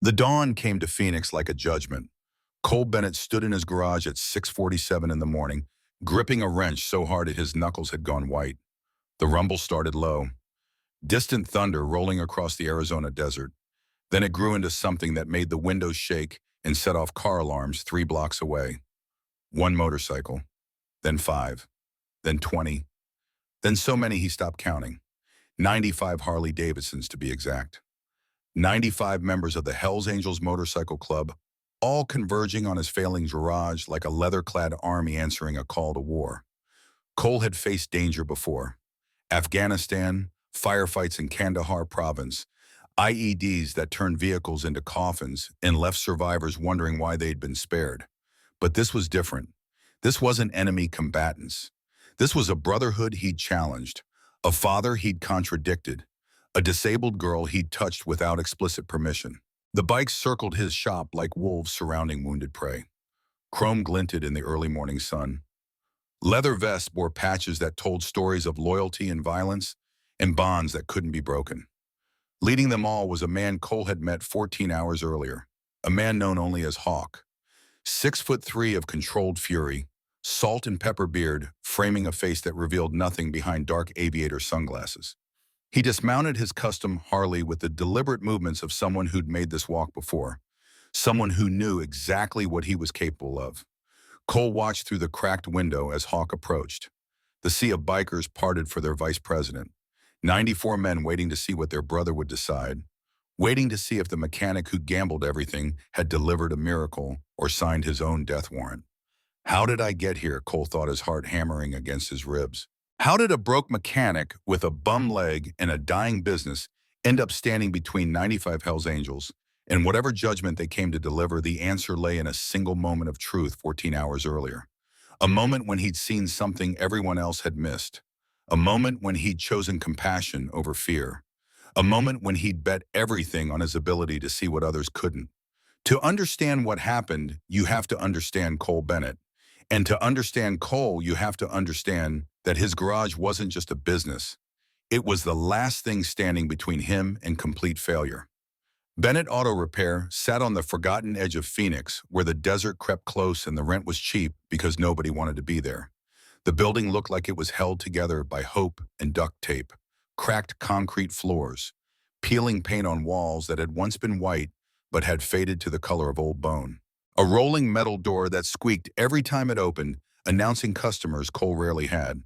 The dawn came to Phoenix like a judgment. Cole Bennett stood in his garage at 6:47 in the morning, gripping a wrench so hard that his knuckles had gone white. The rumble started low, distant thunder rolling across the Arizona desert. Then it grew into something that made the windows shake and set off car alarms 3 blocks away. One motorcycle, then 5, then 20, then so many he stopped counting. 95 Harley Davidsons to be exact. 95 members of the Hells Angels Motorcycle Club, all converging on his failing garage like a leather-clad army answering a call to war. Cole had faced danger before. Afghanistan, firefights in Kandahar province, IEDs that turned vehicles into coffins and left survivors wondering why they'd been spared. But this was different. This wasn't enemy combatants. This was a brotherhood he'd challenged, a father he'd contradicted, a disabled girl he'd touched without explicit permission. The bikes circled his shop like wolves surrounding wounded prey. Chrome glinted in the early morning sun. Leather vests bore patches that told stories of loyalty and violence, and bonds that couldn't be broken. Leading them all was a man Cole had met 14 hours earlier, a man known only as Hawk. 6'3" of controlled fury, salt and pepper beard framing a face that revealed nothing behind dark aviator sunglasses. He dismounted his custom Harley with the deliberate movements of someone who'd made this walk before, someone who knew exactly what he was capable of. Cole watched through the cracked window as Hawk approached. The sea of bikers parted for their vice president. 94 men waiting to see what their brother would decide, waiting to see if the mechanic who gambled everything had delivered a miracle or signed his own death warrant. How did I get here? Cole thought, his heart hammering against his ribs. How did a broke mechanic with a bum leg and a dying business end up standing between 95 Hells Angels? And whatever judgment they came to deliver, the answer lay in a single moment of truth 14 hours earlier. A moment when he'd seen something everyone else had missed. A moment when he'd chosen compassion over fear. A moment when he'd bet everything on his ability to see what others couldn't. To understand what happened, you have to understand Cole Bennett. And to understand Cole, you have to understand that his garage wasn't just a business. It was the last thing standing between him and complete failure. Bennett Auto Repair sat on the forgotten edge of Phoenix, where the desert crept close and the rent was cheap because nobody wanted to be there. The building looked like it was held together by hope and duct tape, cracked concrete floors, peeling paint on walls that had once been white but had faded to the color of old bone. A rolling metal door that squeaked every time it opened, announcing customers Cole rarely had.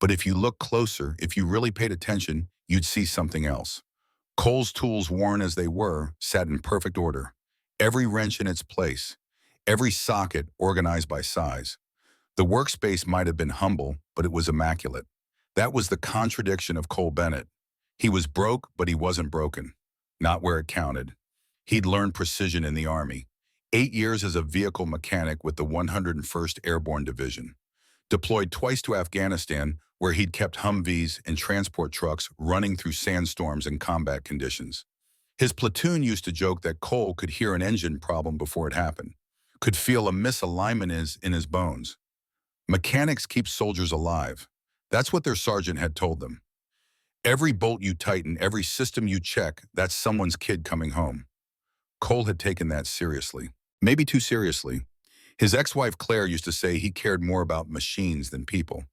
But if you looked closer, if you really paid attention, you'd see something else. Cole's tools, worn as they were, sat in perfect order. Every wrench in its place, every socket organized by size. The workspace might have been humble, but it was immaculate. That was the contradiction of Cole Bennett. He was broke, but he wasn't broken. Not where it counted. He'd learned precision in the Army. 8 years as a vehicle mechanic with the 101st Airborne Division. Deployed twice to Afghanistan, where he'd kept Humvees and transport trucks running through sandstorms and combat conditions. His platoon used to joke that Cole could hear an engine problem before it happened, could feel a misalignment in his bones. Mechanics keep soldiers alive. That's what their sergeant had told them. Every bolt you tighten, every system you check, that's someone's kid coming home. Cole had taken that seriously. Maybe too seriously. His ex-wife Claire used to say he cared more about machines than people.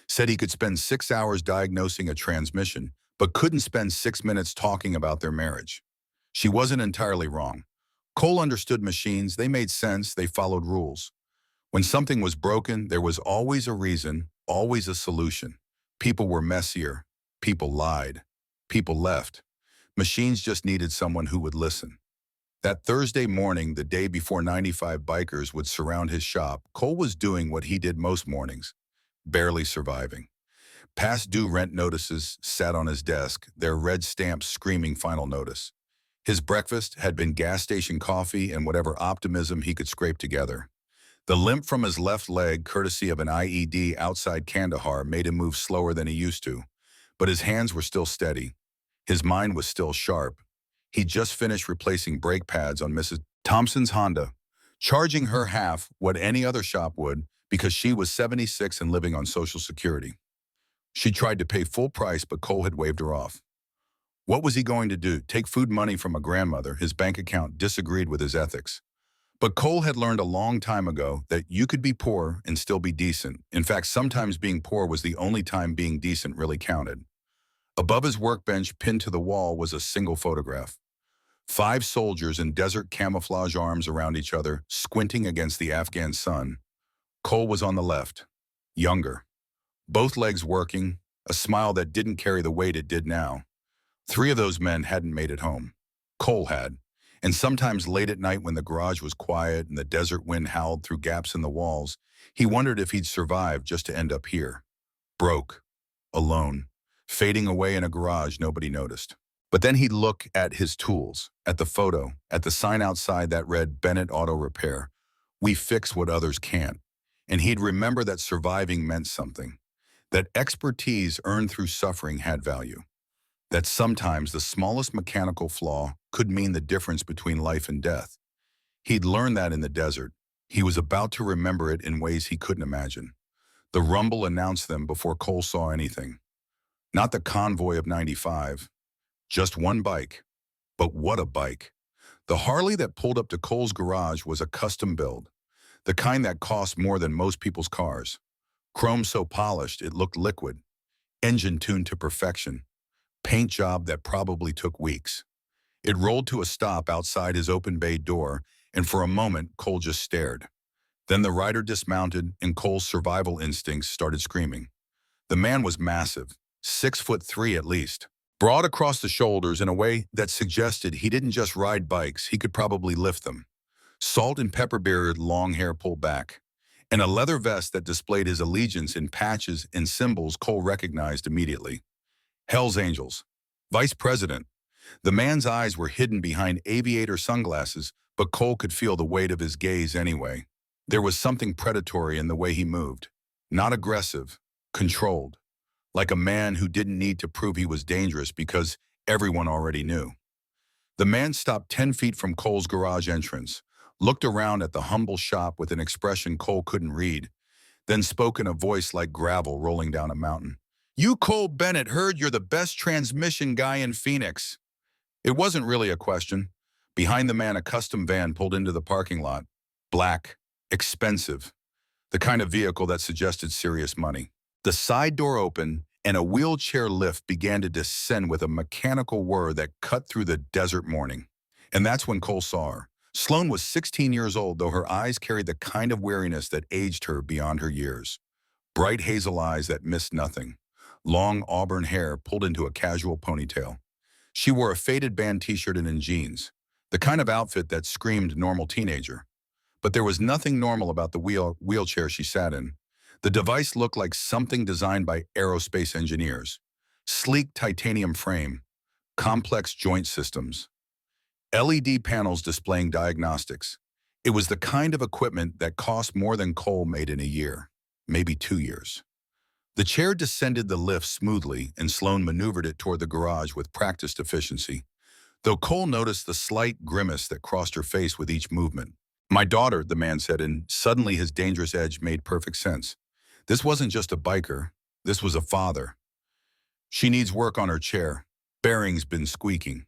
Said he could spend 6 hours diagnosing a transmission, but couldn't spend 6 minutes talking about their marriage. She wasn't entirely wrong. Cole understood machines, they made sense, they followed rules. When something was broken, there was always a reason, always a solution. People were messier. People lied. People left. Machines just needed someone who would listen. That Thursday morning, the day before 95 bikers would surround his shop, Cole was doing what he did most mornings, barely surviving. Past due rent notices sat on his desk, their red stamps screaming final notice. His breakfast had been gas station coffee and whatever optimism he could scrape together. The limp from his left leg, courtesy of an IED outside Kandahar, made him move slower than he used to. But his hands were still steady. His mind was still sharp. He'd just finished replacing brake pads on Mrs. Thompson's Honda, charging her half what any other shop would because she was 76 and living on Social Security. She tried to pay full price, but Cole had waved her off. What was he going to do? Take food money from a grandmother? His bank account disagreed with his ethics. But Cole had learned a long time ago that you could be poor and still be decent. In fact, sometimes being poor was the only time being decent really counted. Above his workbench, pinned to the wall, was a single photograph. 5 soldiers in desert camouflage arms around each other, squinting against the Afghan sun. Cole was on the left, younger, both legs working, a smile that didn't carry the weight it did now. 3 of those men hadn't made it home. Cole had. And sometimes late at night when the garage was quiet and the desert wind howled through gaps in the walls, he wondered if he'd survive just to end up here. Broke, alone, fading away in a garage nobody noticed. But then he'd look at his tools, at the photo, at the sign outside that read Bennett Auto Repair. We fix what others can't. And he'd remember that surviving meant something, that expertise earned through suffering had value, that sometimes the smallest mechanical flaw could mean the difference between life and death. He'd learned that in the desert. He was about to remember it in ways he couldn't imagine. The rumble announced them before Cole saw anything. Not the convoy of 95, just one bike. But what a bike. The Harley that pulled up to Cole's garage was a custom build, the kind that cost more than most people's cars. Chrome so polished it looked liquid, engine tuned to perfection, paint job that probably took weeks. It rolled to a stop outside his open bay door, and for a moment Cole just stared. Then the rider dismounted and Cole's survival instincts started screaming. The man was massive, 6'3" at least, broad across the shoulders in a way that suggested he didn't just ride bikes, he could probably lift them. Salt and pepper beard, long hair pulled back, and a leather vest that displayed his allegiance in patches and symbols Cole recognized immediately. Hell's Angels. Vice President. The man's eyes were hidden behind aviator sunglasses, but Cole could feel the weight of his gaze anyway. There was something predatory in the way he moved. Not aggressive, controlled. Like a man who didn't need to prove he was dangerous because everyone already knew. The man stopped 10 feet from Cole's garage entrance, looked around at the humble shop with an expression Cole couldn't read, then spoke in a voice like gravel rolling down a mountain. You, Cole Bennett, heard you're the best transmission guy in Phoenix. It wasn't really a question. Behind the man, a custom van pulled into the parking lot. Black, expensive, the kind of vehicle that suggested serious money. The side door opened, and a wheelchair lift began to descend with a mechanical whir that cut through the desert morning. And that's when Cole saw her. Sloane was 16 years old, though her eyes carried the kind of weariness that aged her beyond her years. Bright hazel eyes that missed nothing. Long auburn hair pulled into a casual ponytail. She wore a faded band t-shirt and in jeans, the kind of outfit that screamed normal teenager. But there was nothing normal about the wheelchair she sat in. The device looked like something designed by aerospace engineers. Sleek titanium frame, complex joint systems, LED panels displaying diagnostics. It was the kind of equipment that cost more than Cole made in a year, maybe 2 years. The chair descended the lift smoothly, and Sloane maneuvered it toward the garage with practiced efficiency, though Cole noticed the slight grimace that crossed her face with each movement. My daughter, the man said, and suddenly his dangerous edge made perfect sense. This wasn't just a biker. This was a father. She needs work on her chair. Bearings been squeaking.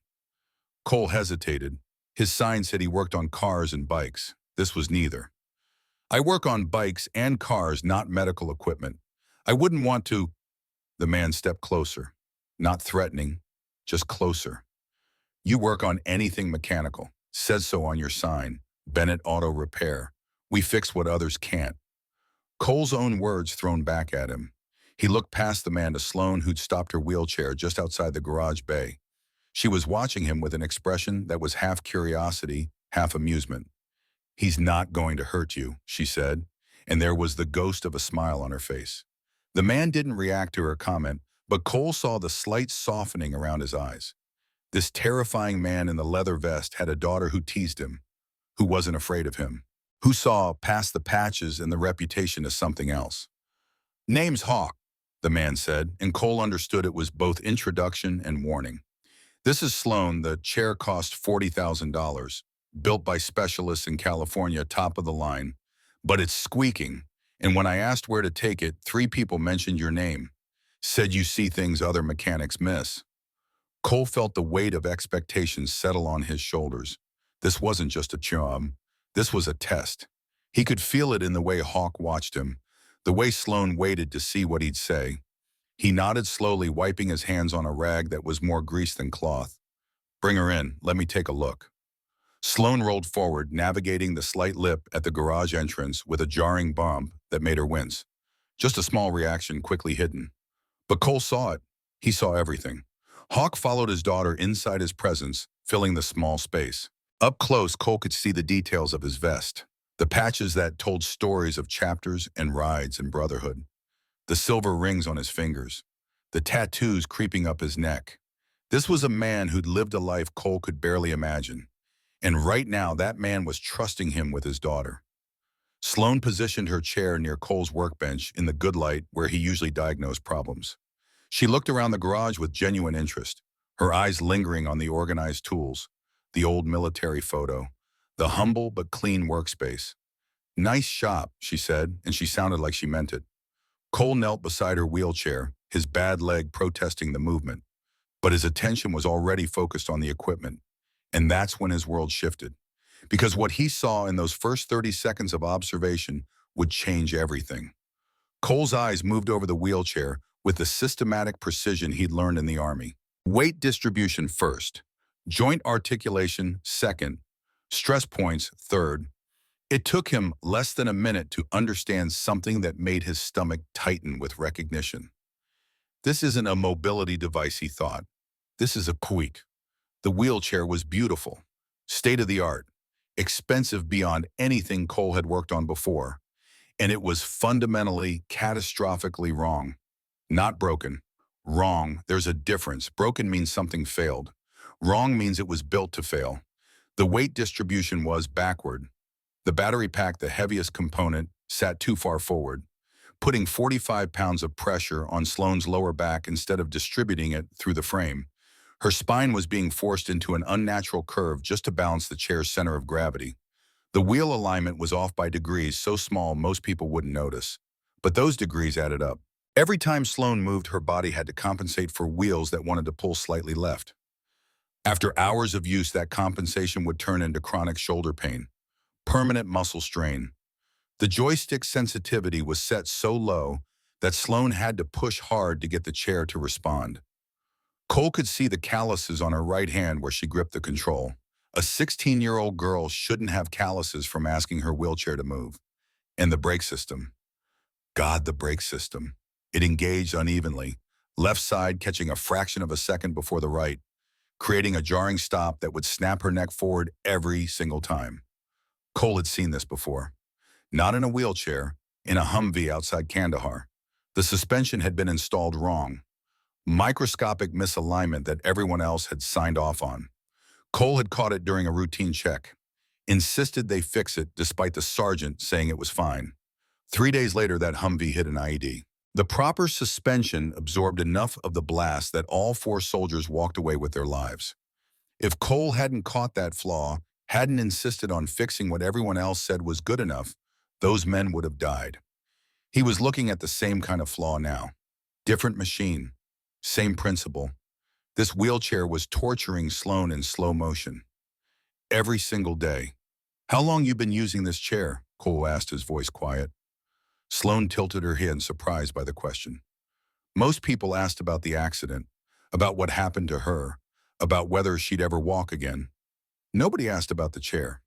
Cole hesitated. His sign said he worked on cars and bikes. This was neither. I work on bikes and cars, not medical equipment. I wouldn't want to. The man stepped closer. Not threatening, just closer. You work on anything mechanical. Says so on your sign. Bennett Auto Repair. We fix what others can't. Cole's own words thrown back at him. He looked past the man to Sloane, who'd stopped her wheelchair just outside the garage bay. She was watching him with an expression that was half curiosity, half amusement. He's not going to hurt you, she said, and there was the ghost of a smile on her face. The man didn't react to her comment, but Cole saw the slight softening around his eyes. This terrifying man in the leather vest had a daughter who teased him, who wasn't afraid of him, who saw past the patches and the reputation as something else. Name's Hawk, the man said, and Cole understood it was both introduction and warning. This is Sloane. The chair cost $40,000, built by specialists in California, top of the line, but it's squeaking. And when I asked where to take it, 3 people mentioned your name, said you see things other mechanics miss. Cole felt the weight of expectations settle on his shoulders. This wasn't just a job. This was a test. He could feel it in the way Hawk watched him, the way Sloan waited to see what he'd say. He nodded slowly, wiping his hands on a rag that was more grease than cloth. Bring her in. Let me take a look. Sloan rolled forward, navigating the slight lip at the garage entrance with a jarring bump that made her wince. Just a small reaction quickly hidden. But Cole saw it. He saw everything. Hawk followed his daughter inside his presence, filling the small space. Up close, Cole could see the details of his vest, the patches that told stories of chapters and rides and brotherhood, the silver rings on his fingers, the tattoos creeping up his neck. This was a man who'd lived a life Cole could barely imagine. And right now, that man was trusting him with his daughter. Sloan positioned her chair near Cole's workbench in the good light where he usually diagnosed problems. She looked around the garage with genuine interest, her eyes lingering on the organized tools, the old military photo, the humble but clean workspace. Nice shop, she said, and she sounded like she meant it. Cole knelt beside her wheelchair, his bad leg protesting the movement. But his attention was already focused on the equipment. And that's when his world shifted. Because what he saw in those first 30 seconds of observation would change everything. Cole's eyes moved over the wheelchair with the systematic precision he'd learned in the Army. Weight distribution first, joint articulation second, stress points third. It took him less than a minute to understand something that made his stomach tighten with recognition. This isn't a mobility device, he thought. This is a Puig. The wheelchair was beautiful, state-of-the-art, expensive beyond anything Cole had worked on before, and it was fundamentally, catastrophically wrong. Not broken. Wrong, there's a difference. Broken means something failed. Wrong means it was built to fail. The weight distribution was backward. The battery pack, the heaviest component, sat too far forward, putting 45 pounds of pressure on Sloane's lower back instead of distributing it through the frame. Her spine was being forced into an unnatural curve just to balance the chair's center of gravity. The wheel alignment was off by degrees so small most people wouldn't notice. But those degrees added up. Every time Sloane moved, her body had to compensate for wheels that wanted to pull slightly left. After hours of use, that compensation would turn into chronic shoulder pain, permanent muscle strain. The joystick sensitivity was set so low that Sloane had to push hard to get the chair to respond. Cole could see the calluses on her right hand where she gripped the control. A 16-year-old girl shouldn't have calluses from asking her wheelchair to move. And the brake system. God, the brake system. It engaged unevenly, left side catching a fraction of a second before the right, creating a jarring stop that would snap her neck forward every single time. Cole had seen this before. Not in a wheelchair, in a Humvee outside Kandahar. The suspension had been installed wrong. Microscopic misalignment that everyone else had signed off on. Cole had caught it during a routine check. Insisted they fix it despite the sergeant saying it was fine. 3 days later, that Humvee hit an IED. The proper suspension absorbed enough of the blast that all 4 soldiers walked away with their lives. If Cole hadn't caught that flaw, hadn't insisted on fixing what everyone else said was good enough, those men would have died. He was looking at the same kind of flaw now. Different machine. Same principle. This wheelchair was torturing Sloane in slow motion. Every single day. How long you been using this chair? Cole asked, his voice quiet. Sloane tilted her head, surprised by the question. Most people asked about the accident, about what happened to her, about whether she'd ever walk again. Nobody asked about the chair.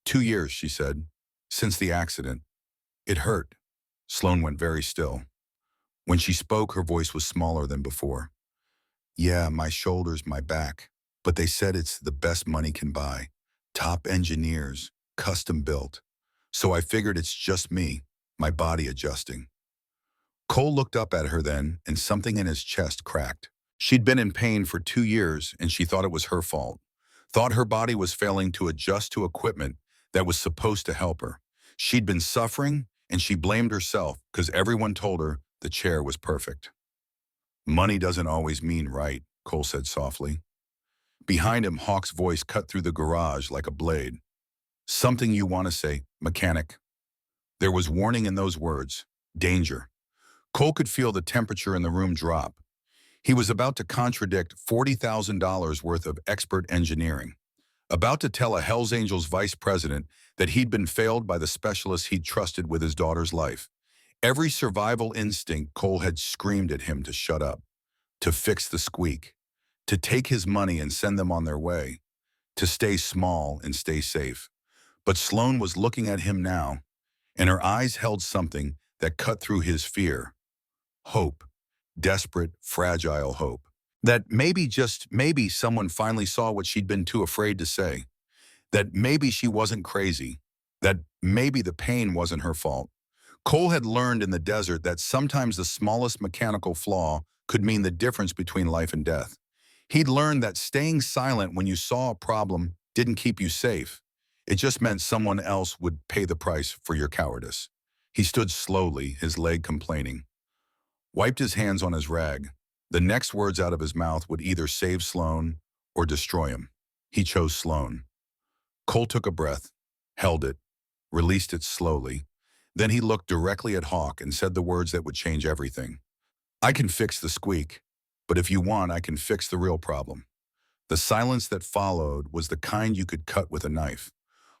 2 years, she said, since the accident. It hurt. Sloane went very still. When she spoke, her voice was smaller than before. Yeah, my shoulders, my back. But they said it's the best money can buy. Top engineers, custom built. So I figured it's just me, my body adjusting. Cole looked up at her then, and something in his chest cracked. She'd been in pain for 2 years, and she thought it was her fault. Thought her body was failing to adjust to equipment that was supposed to help her. She'd been suffering, and she blamed herself because everyone told her the chair was perfect. Money doesn't always mean right, Cole said softly. Behind him, Hawk's voice cut through the garage like a blade. Something you want to say, mechanic. There was warning in those words. Danger. Cole could feel the temperature in the room drop. He was about to contradict $40,000 worth of expert engineering, about to tell a Hells Angels vice president that he'd been failed by the specialists he'd trusted with his daughter's life. Every survival instinct Cole had screamed at him to shut up, to fix the squeak, to take his money and send them on their way, to stay small and stay safe. But Sloan was looking at him now, and her eyes held something that cut through his fear. Hope. Desperate, fragile hope. That maybe, just maybe, someone finally saw what she'd been too afraid to say. That maybe she wasn't crazy. That maybe the pain wasn't her fault. Cole had learned in the desert that sometimes the smallest mechanical flaw could mean the difference between life and death. He'd learned that staying silent when you saw a problem didn't keep you safe. It just meant someone else would pay the price for your cowardice. He stood slowly, his leg complaining, wiped his hands on his rag. The next words out of his mouth would either save Sloan or destroy him. He chose Sloan. Cole took a breath, held it, released it slowly. Then he looked directly at Hawk and said the words that would change everything. I can fix the squeak, but if you want, I can fix the real problem. The silence that followed was the kind you could cut with a knife.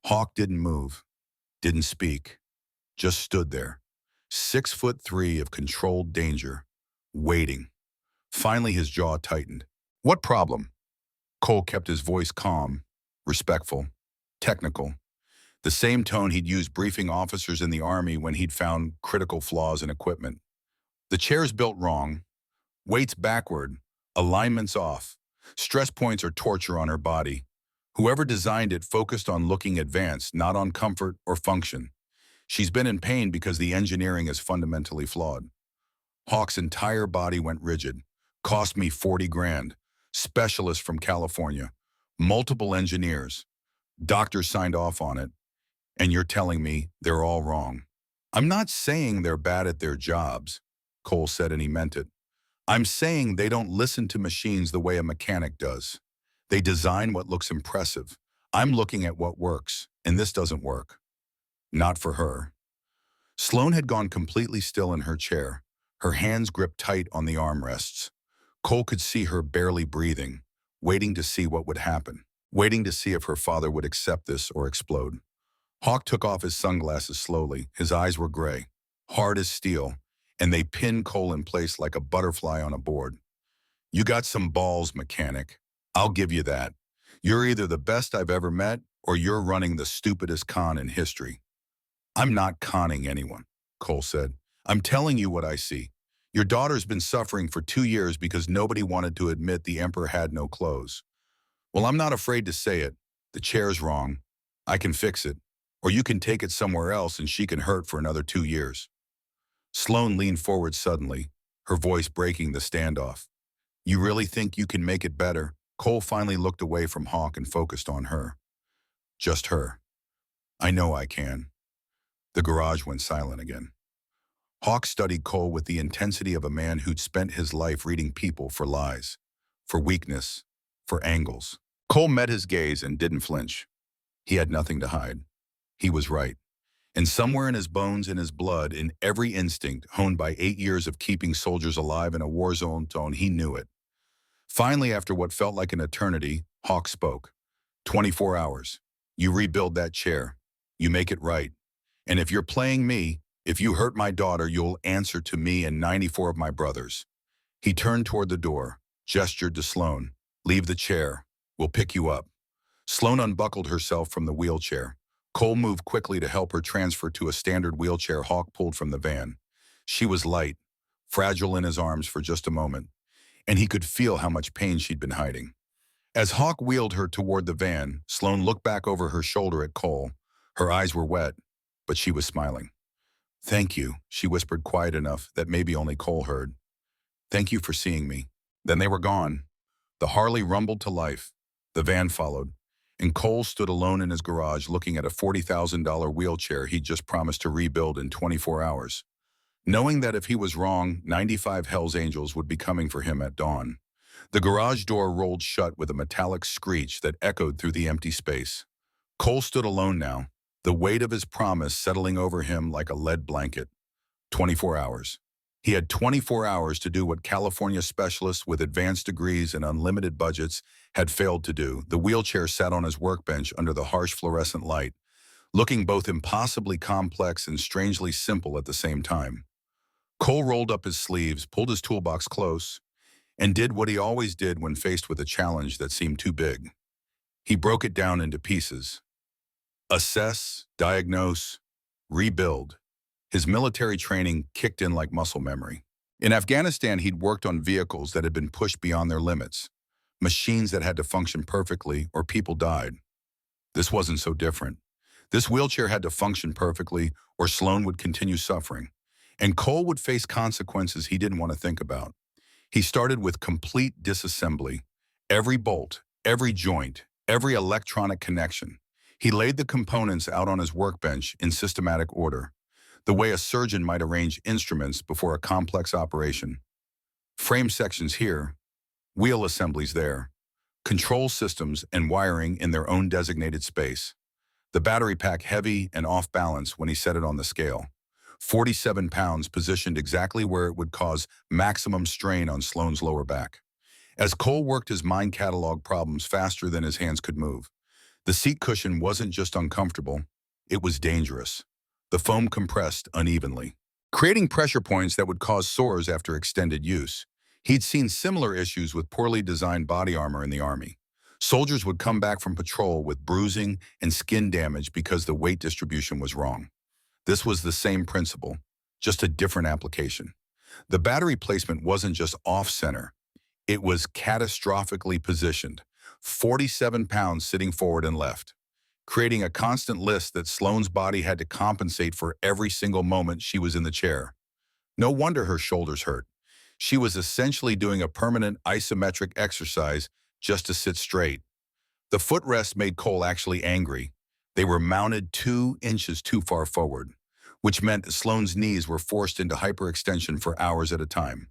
Hawk didn't move, didn't speak, just stood there, 6'3" of controlled danger, waiting. Finally, his jaw tightened. What problem? Cole kept his voice calm, respectful, technical, the same tone he'd used briefing officers in the Army when he'd found critical flaws in equipment. The chair's built wrong, weights backward, alignments off. Stress points are torture on her body. Whoever designed it focused on looking advanced, not on comfort or function. She's been in pain because the engineering is fundamentally flawed. Hawk's entire body went rigid. Cost me 40 grand. Specialist from California. Multiple engineers. Doctors signed off on it. And you're telling me they're all wrong. I'm not saying they're bad at their jobs, Cole said, and he meant it. I'm saying they don't listen to machines the way a mechanic does. They design what looks impressive. I'm looking at what works, and this doesn't work. Not for her. Sloan had gone completely still in her chair, her hands gripped tight on the armrests. Cole could see her barely breathing, waiting to see what would happen, waiting to see if her father would accept this or explode. Hawk took off his sunglasses slowly. His eyes were gray, hard as steel, and they pinned Cole in place like a butterfly on a board. You got some balls, mechanic. I'll give you that. You're either the best I've ever met, or you're running the stupidest con in history. I'm not conning anyone, Cole said. I'm telling you what I see. Your daughter's been suffering for 2 years because nobody wanted to admit the emperor had no clothes. Well, I'm not afraid to say it. The chair's wrong. I can fix it. Or you can take it somewhere else and she can hurt for another 2 years. Sloan leaned forward suddenly, her voice breaking the standoff. You really think you can make it better? Cole finally looked away from Hawk and focused on her. Just her. I know I can. The garage went silent again. Hawk studied Cole with the intensity of a man who'd spent his life reading people for lies, for weakness, for angles. Cole met his gaze and didn't flinch. He had nothing to hide. He was right. And somewhere in his bones, in his blood, in every instinct, honed by 8 years of keeping soldiers alive in a war zone, he knew it. Finally, after what felt like an eternity, Hawk spoke. 24 hours. You rebuild that chair. You make it right. And if you're playing me, if you hurt my daughter, you'll answer to me and 94 of my brothers. He turned toward the door, gestured to Sloan. Leave the chair. We'll pick you up. Sloan unbuckled herself from the wheelchair. Cole moved quickly to help her transfer to a standard wheelchair Hawk pulled from the van. She was light, fragile in his arms for just a moment, and he could feel how much pain she'd been hiding. As Hawk wheeled her toward the van, Sloan looked back over her shoulder at Cole. Her eyes were wet, but she was smiling. Thank you, she whispered quiet enough that maybe only Cole heard. Thank you for seeing me. Then they were gone. The Harley rumbled to life. The van followed, and Cole stood alone in his garage looking at a $40,000 wheelchair he'd just promised to rebuild in 24 hours, knowing that if he was wrong, 95 Hells Angels would be coming for him at dawn. The garage door rolled shut with a metallic screech that echoed through the empty space. Cole stood alone now, the weight of his promise settling over him like a lead blanket. 24 hours. He had 24 hours to do what California specialists with advanced degrees and unlimited budgets had failed to do. The wheelchair sat on his workbench under the harsh fluorescent light, looking both impossibly complex and strangely simple at the same time. Cole rolled up his sleeves, pulled his toolbox close, and did what he always did when faced with a challenge that seemed too big. He broke it down into pieces. Assess, diagnose, rebuild. His military training kicked in like muscle memory. In Afghanistan, he'd worked on vehicles that had been pushed beyond their limits, machines that had to function perfectly or people died. This wasn't so different. This wheelchair had to function perfectly or Sloan would continue suffering, and Cole would face consequences he didn't want to think about. He started with complete disassembly. Every bolt, every joint, every electronic connection. He laid the components out on his workbench in systematic order, the way a surgeon might arrange instruments before a complex operation. Frame sections here, wheel assemblies there, control systems and wiring in their own designated space. The battery pack heavy and off balance when he set it on the scale. 47 pounds positioned exactly where it would cause maximum strain on Sloan's lower back. As Cole worked his mind catalog problems faster than his hands could move, the seat cushion wasn't just uncomfortable, it was dangerous. The foam compressed unevenly, creating pressure points that would cause sores after extended use. He'd seen similar issues with poorly designed body armor in the Army. Soldiers would come back from patrol with bruising and skin damage because the weight distribution was wrong. This was the same principle, just a different application. The battery placement wasn't just off-center, it was catastrophically positioned, 47 pounds sitting forward and left, creating a constant list that Sloan's body had to compensate for every single moment she was in the chair. No wonder her shoulders hurt. She was essentially doing a permanent isometric exercise just to sit straight. The footrests made Cole actually angry. They were mounted 2 inches too far forward, which meant Sloan's knees were forced into hyperextension for hours at a time.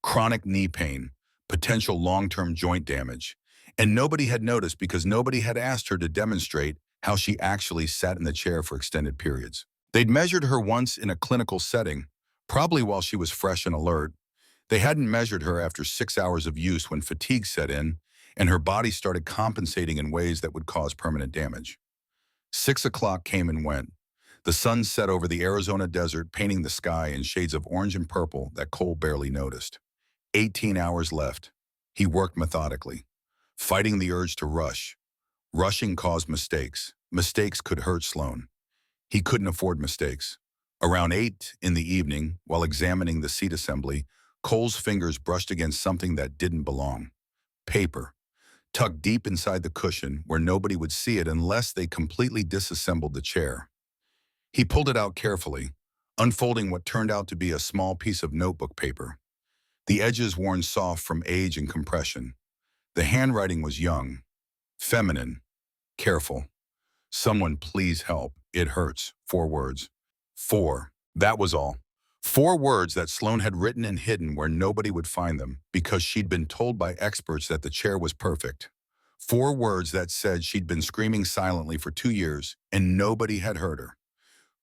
Chronic knee pain, potential long-term joint damage. And nobody had noticed because nobody had asked her to demonstrate how she actually sat in the chair for extended periods. They'd measured her once in a clinical setting, probably while she was fresh and alert. They hadn't measured her after 6 hours of use when fatigue set in and her body started compensating in ways that would cause permanent damage. 6 o'clock came and went. The sun set over the Arizona desert, painting the sky in shades of orange and purple that Cole barely noticed. 18 hours left. He worked methodically, fighting the urge to rush. Rushing caused mistakes. Mistakes could hurt Sloan. He couldn't afford mistakes. Around 8 in the evening, while examining the seat assembly, Cole's fingers brushed against something that didn't belong. Paper, tucked deep inside the cushion where nobody would see it unless they completely disassembled the chair. He pulled it out carefully, unfolding what turned out to be a small piece of notebook paper. The edges worn soft from age and compression. The handwriting was young, feminine, careful. "Someone please help. It hurts." 4 words. 4. That was all. 4 words that Sloan had written and hidden where nobody would find them because she'd been told by experts that the chair was perfect. 4 words that said she'd been screaming silently for 2 years and nobody had heard her.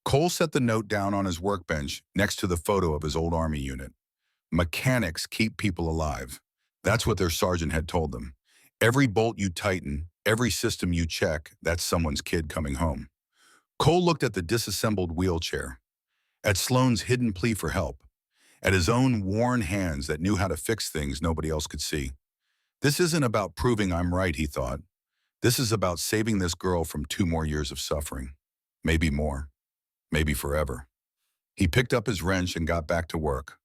Cole set the note down on his workbench next to the photo of his old Army unit. Mechanics keep people alive. That's what their sergeant had told them. Every bolt you tighten, every system you check, that's someone's kid coming home. Cole looked at the disassembled wheelchair, at Sloan's hidden plea for help, at his own worn hands that knew how to fix things nobody else could see. This isn't about proving I'm right, he thought. This is about saving this girl from 2 more years of suffering. Maybe more. Maybe forever. He picked up his wrench and got back to work.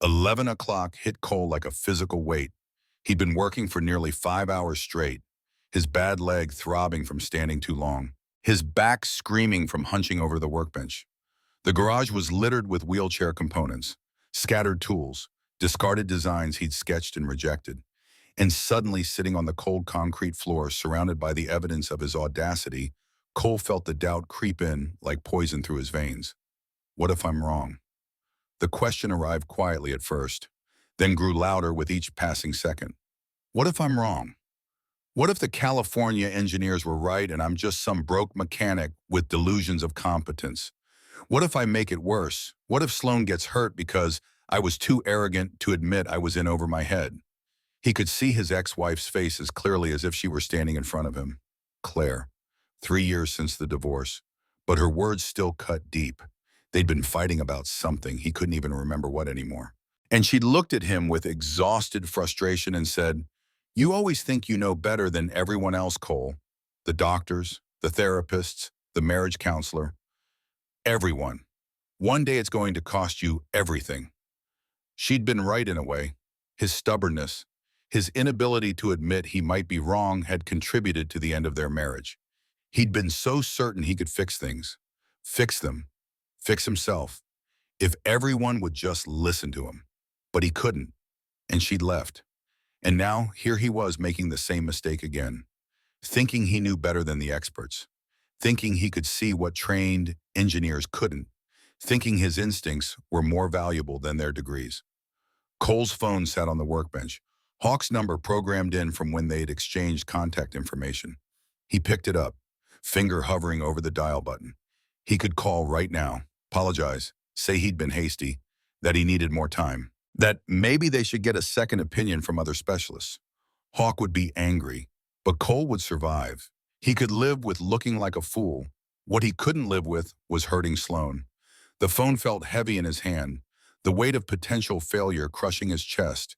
11 o'clock hit Cole like a physical weight. He'd been working for nearly 5 hours straight, his bad leg throbbing from standing too long, his back screaming from hunching over the workbench. The garage was littered with wheelchair components, scattered tools, discarded designs he'd sketched and rejected. And suddenly, sitting on the cold concrete floor, surrounded by the evidence of his audacity, Cole felt the doubt creep in like poison through his veins. What if I'm wrong? The question arrived quietly at first, then grew louder with each passing second. What if I'm wrong? What if the California engineers were right and I'm just some broke mechanic with delusions of competence? What if I make it worse? What if Sloan gets hurt because I was too arrogant to admit I was in over my head. He could see his ex-wife's face as clearly as if she were standing in front of him. Claire, 3 years since the divorce, but her words still cut deep. They'd been fighting about something, he couldn't even remember what anymore. And she looked at him with exhausted frustration and said, "You always think you know better than everyone else, Cole. The doctors, the therapists, the marriage counselor, everyone. One day it's going to cost you everything." She'd been right in a way. His stubbornness, his inability to admit he might be wrong had contributed to the end of their marriage. He'd been so certain he could fix things, fix them, fix himself, if everyone would just listen to him. But he couldn't, and she'd left. And now here he was making the same mistake again, thinking he knew better than the experts, thinking he could see what trained engineers couldn't, thinking his instincts were more valuable than their degrees. Cole's phone sat on the workbench, Hawk's number programmed in from when they'd exchanged contact information. He picked it up, finger hovering over the dial button. He could call right now, apologize, say he'd been hasty, that he needed more time, that maybe they should get a second opinion from other specialists. Hawk would be angry, but Cole would survive. He could live with looking like a fool. What he couldn't live with was hurting Sloan. The phone felt heavy in his hand, the weight of potential failure crushing his chest.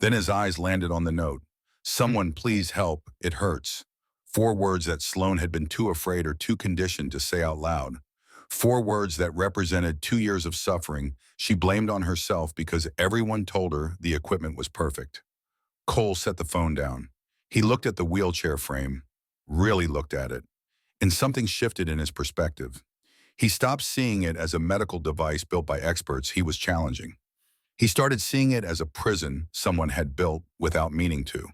Then his eyes landed on the note. "Someone please help, it hurts." 4 words that Sloan had been too afraid or too conditioned to say out loud. 4 words that represented 2 years of suffering she blamed on herself because everyone told her the equipment was perfect. Cole set the phone down. He looked at the wheelchair frame, really looked at it, and something shifted in his perspective. He stopped seeing it as a medical device built by experts he was challenging. He started seeing it as a prison someone had built without meaning to.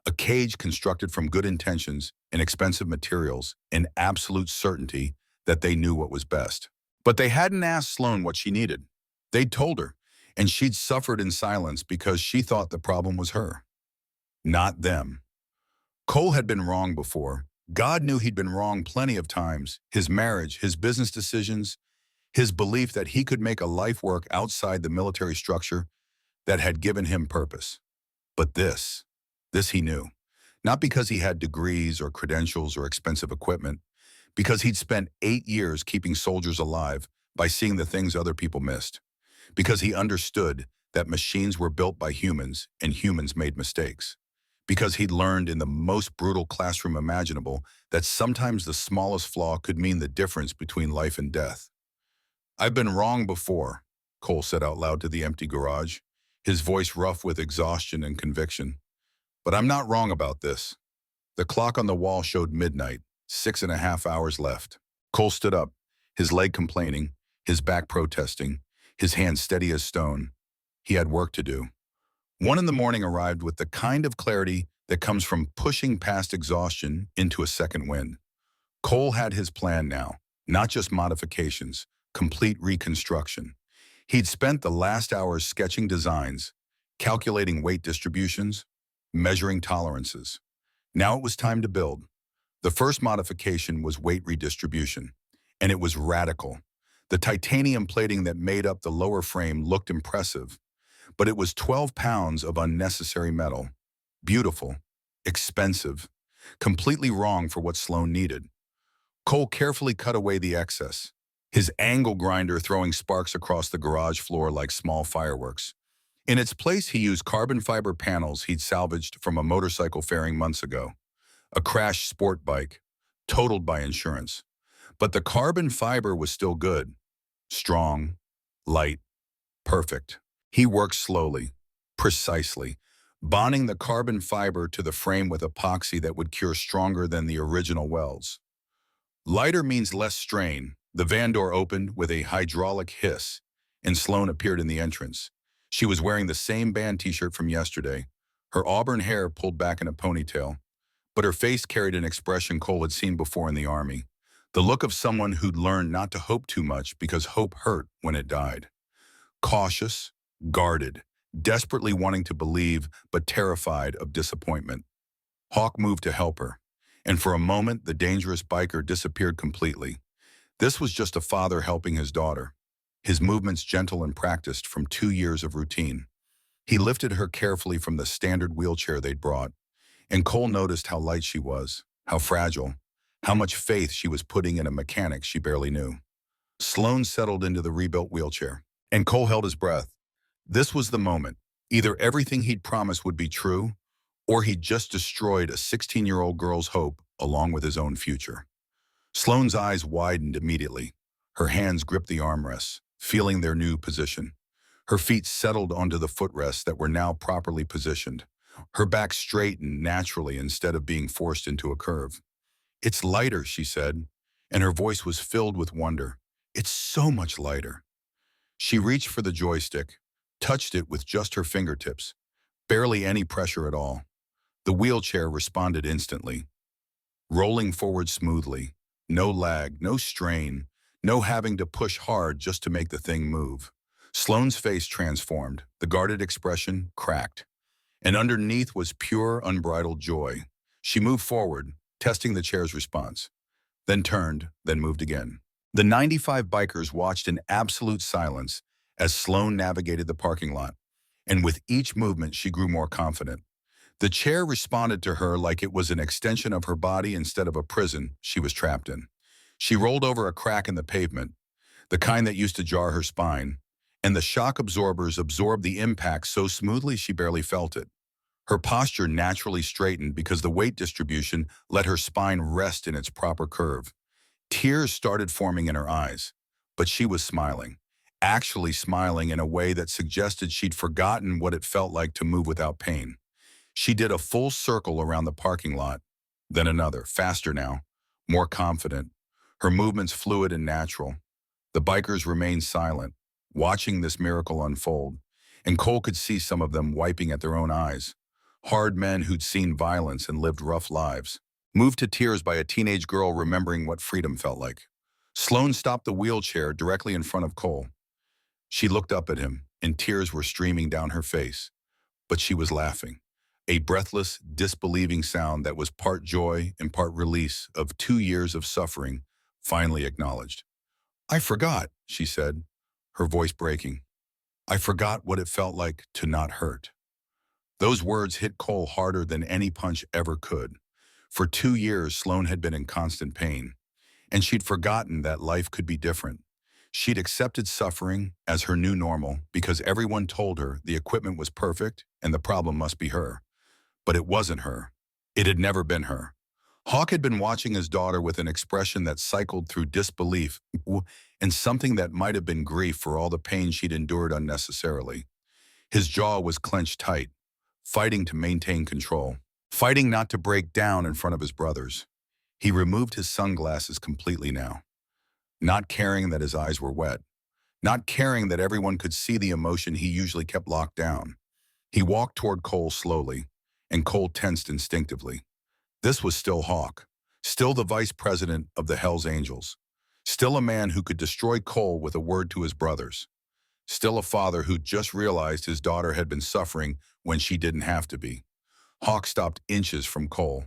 A cage constructed from good intentions and expensive materials and absolute certainty that they knew what was best. But they hadn't asked Sloan what she needed. They'd told her, and she'd suffered in silence because she thought the problem was her, not them. Cole had been wrong before. God knew he'd been wrong plenty of times. His marriage, his business decisions, his belief that he could make a life work outside the military structure that had given him purpose. But this he knew. Not because he had degrees or credentials or expensive equipment, because he'd spent 8 years keeping soldiers alive by seeing the things other people missed. Because he understood that machines were built by humans and humans made mistakes. Because he'd learned in the most brutal classroom imaginable that sometimes the smallest flaw could mean the difference between life and death. "I've been wrong before," Cole said out loud to the empty garage, his voice rough with exhaustion and conviction. "But I'm not wrong about this." The clock on the wall showed midnight, 6.5 hours left. Cole stood up, his leg complaining, his back protesting, his hands steady as stone. He had work to do. 1 in the morning arrived with the kind of clarity that comes from pushing past exhaustion into a second wind. Cole had his plan now, not just modifications, complete reconstruction. He'd spent the last hours sketching designs, calculating weight distributions, measuring tolerances. Now it was time to build. The first modification was weight redistribution, and it was radical. The titanium plating that made up the lower frame looked impressive, but it was 12 pounds of unnecessary metal. Beautiful, expensive, completely wrong for what Sloan needed. Cole carefully cut away the excess, his angle grinder throwing sparks across the garage floor like small fireworks. In its place, he used carbon fiber panels he'd salvaged from a motorcycle fairing months ago, a crashed sport bike, totaled by insurance. But the carbon fiber was still good, strong, light, perfect. He worked slowly, precisely, bonding the carbon fiber to the frame with epoxy that would cure stronger than the original welds. Lighter means less strain. The van door opened with a hydraulic hiss, and Sloan appeared in the entrance. She was wearing the same band t-shirt from yesterday, her auburn hair pulled back in a ponytail, but her face carried an expression Cole had seen before in the Army, the look of someone who'd learned not to hope too much because hope hurt when it died. Cautious, guarded, desperately wanting to believe but terrified of disappointment. Hawk moved to help her, and for a moment the dangerous biker disappeared completely. This was just a father helping his daughter. his movements gentle and practiced from 2 years of routine. He lifted her carefully from the standard wheelchair they'd brought, and Cole noticed how light she was, how fragile, how much faith she was putting in a mechanic she barely knew. Sloan settled into the rebuilt wheelchair, and Cole held his breath. This was the moment. Either everything he'd promised would be true, or he'd just destroyed a 16-year-old girl's hope along with his own future. Sloane's eyes widened immediately. Her hands gripped the armrests, feeling their new position. Her feet settled onto the footrests that were now properly positioned. Her back straightened naturally instead of being forced into a curve. "It's lighter," she said, and her voice was filled with wonder. "It's so much lighter." She reached for the joystick, touched it with just her fingertips, barely any pressure at all. The wheelchair responded instantly, rolling forward smoothly. No lag, no strain, no having to push hard just to make the thing move. Sloane's face transformed, the guarded expression cracked, and underneath was pure, unbridled joy. She moved forward, testing the chair's response, then turned, then moved again. The 95 bikers watched in absolute silence as Sloane navigated the parking lot, and with each movement she grew more confident. The chair responded to her like it was an extension of her body instead of a prison she was trapped in. She rolled over a crack in the pavement, the kind that used to jar her spine, and the shock absorbers absorbed the impact so smoothly she barely felt it. Her posture naturally straightened because the weight distribution let her spine rest in its proper curve. Tears started forming in her eyes, but she was smiling, actually smiling in a way that suggested she'd forgotten what it felt like to move without pain. She did a full circle around the parking lot, then another, faster now, more confident, her movements fluid and natural. The bikers remained silent, watching this miracle unfold, and Cole could see some of them wiping at their own eyes. Hard men who'd seen violence and lived rough lives, moved to tears by a teenage girl remembering what freedom felt like. Sloane stopped the wheelchair directly in front of Cole. She looked up at him, and tears were streaming down her face, but she was laughing. A breathless, disbelieving sound that was part joy and part release of 2 years of suffering, finally acknowledged. "I forgot," she said, her voice breaking. "I forgot what it felt like to not hurt." Those words hit Cole harder than any punch ever could. For 2 years, Sloane had been in constant pain, and she'd forgotten that life could be different. She'd accepted suffering as her new normal because everyone told her the equipment was perfect and the problem must be her. But it wasn't her. It had never been her. Hawk had been watching his daughter with an expression that cycled through disbelief and something that might have been grief for all the pain she'd endured unnecessarily. His jaw was clenched tight, fighting to maintain control, fighting not to break down in front of his brothers. He removed his sunglasses completely now, not caring that his eyes were wet, not caring that everyone could see the emotion he usually kept locked down. He walked toward Cole slowly, and Cole tensed instinctively. This was still Hawk, still the vice president of the Hells Angels, still a man who could destroy Cole with a word to his brothers, still a father who just realized his daughter had been suffering when she didn't have to be. Hawk stopped inches from Cole.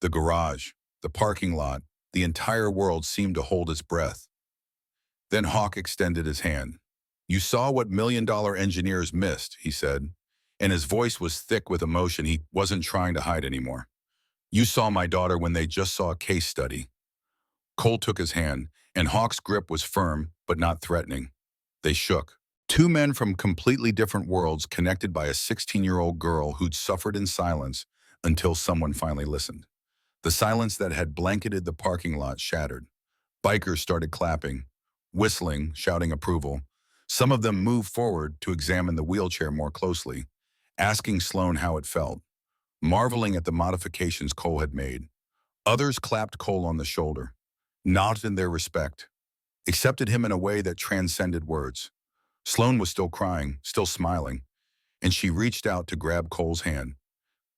The garage, the parking lot, the entire world seemed to hold its breath. Then Hawk extended his hand. "You saw what million-dollar engineers missed," he said, and his voice was thick with emotion he wasn't trying to hide anymore. "You saw my daughter when they just saw a case study." Cole took his hand, and Hawk's grip was firm but not threatening. They shook. Two men from completely different worlds connected by a 16-year-old girl who'd suffered in silence until someone finally listened. The silence that had blanketed the parking lot shattered. Bikers started clapping, whistling, shouting approval. Some of them moved forward to examine the wheelchair more closely, asking Sloane how it felt, marveling at the modifications Cole had made. Others clapped Cole on the shoulder, nodded in their respect, accepted him in a way that transcended words. Sloane was still crying, still smiling, and she reached out to grab Cole's hand.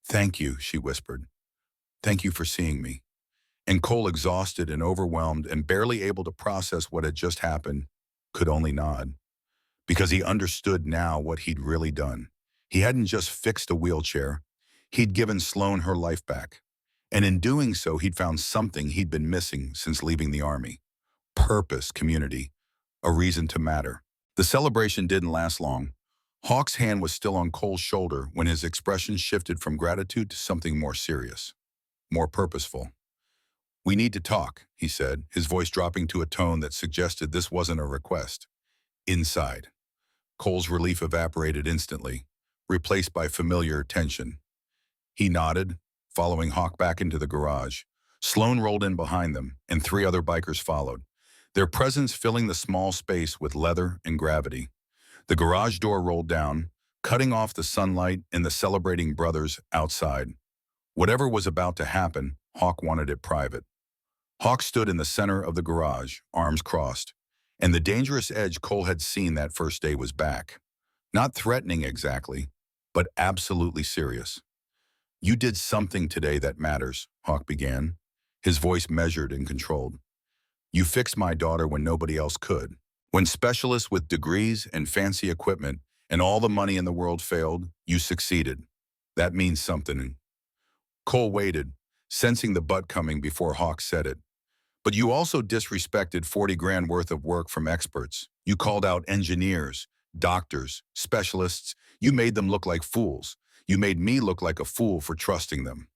"Thank you," she whispered. "Thank you for seeing me." And Cole, exhausted and overwhelmed and barely able to process what had just happened, could only nod, because he understood now what he'd really done. He hadn't just fixed a wheelchair, he'd given Sloane her life back. And in doing so, he'd found something he'd been missing since leaving the Army. Purpose, community, a reason to matter. The celebration didn't last long. Hawk's hand was still on Cole's shoulder when his expression shifted from gratitude to something more serious, more purposeful. "We need to talk," he said, his voice dropping to a tone that suggested this wasn't a request. Inside, Cole's relief evaporated instantly, replaced by familiar tension. He nodded, following Hawk back into the garage. Sloan rolled in behind them, and three other bikers followed, their presence filling the small space with leather and gravity. The garage door rolled down, cutting off the sunlight and the celebrating brothers outside. Whatever was about to happen, Hawk wanted it private. Hawk stood in the center of the garage, arms crossed, and the dangerous edge Cole had seen that first day was back. Not threatening exactly, but absolutely serious. "You did something today that matters," Hawk began, his voice measured and controlled. "You fixed my daughter when nobody else could. When specialists with degrees and fancy equipment and all the money in the world failed, you succeeded. That means something." Cole waited, sensing the butt coming before Hawk said it. "But you also disrespected 40 grand worth of work from experts. You called out engineers, doctors, specialists. You made them look like fools. You made me look like a fool for trusting them."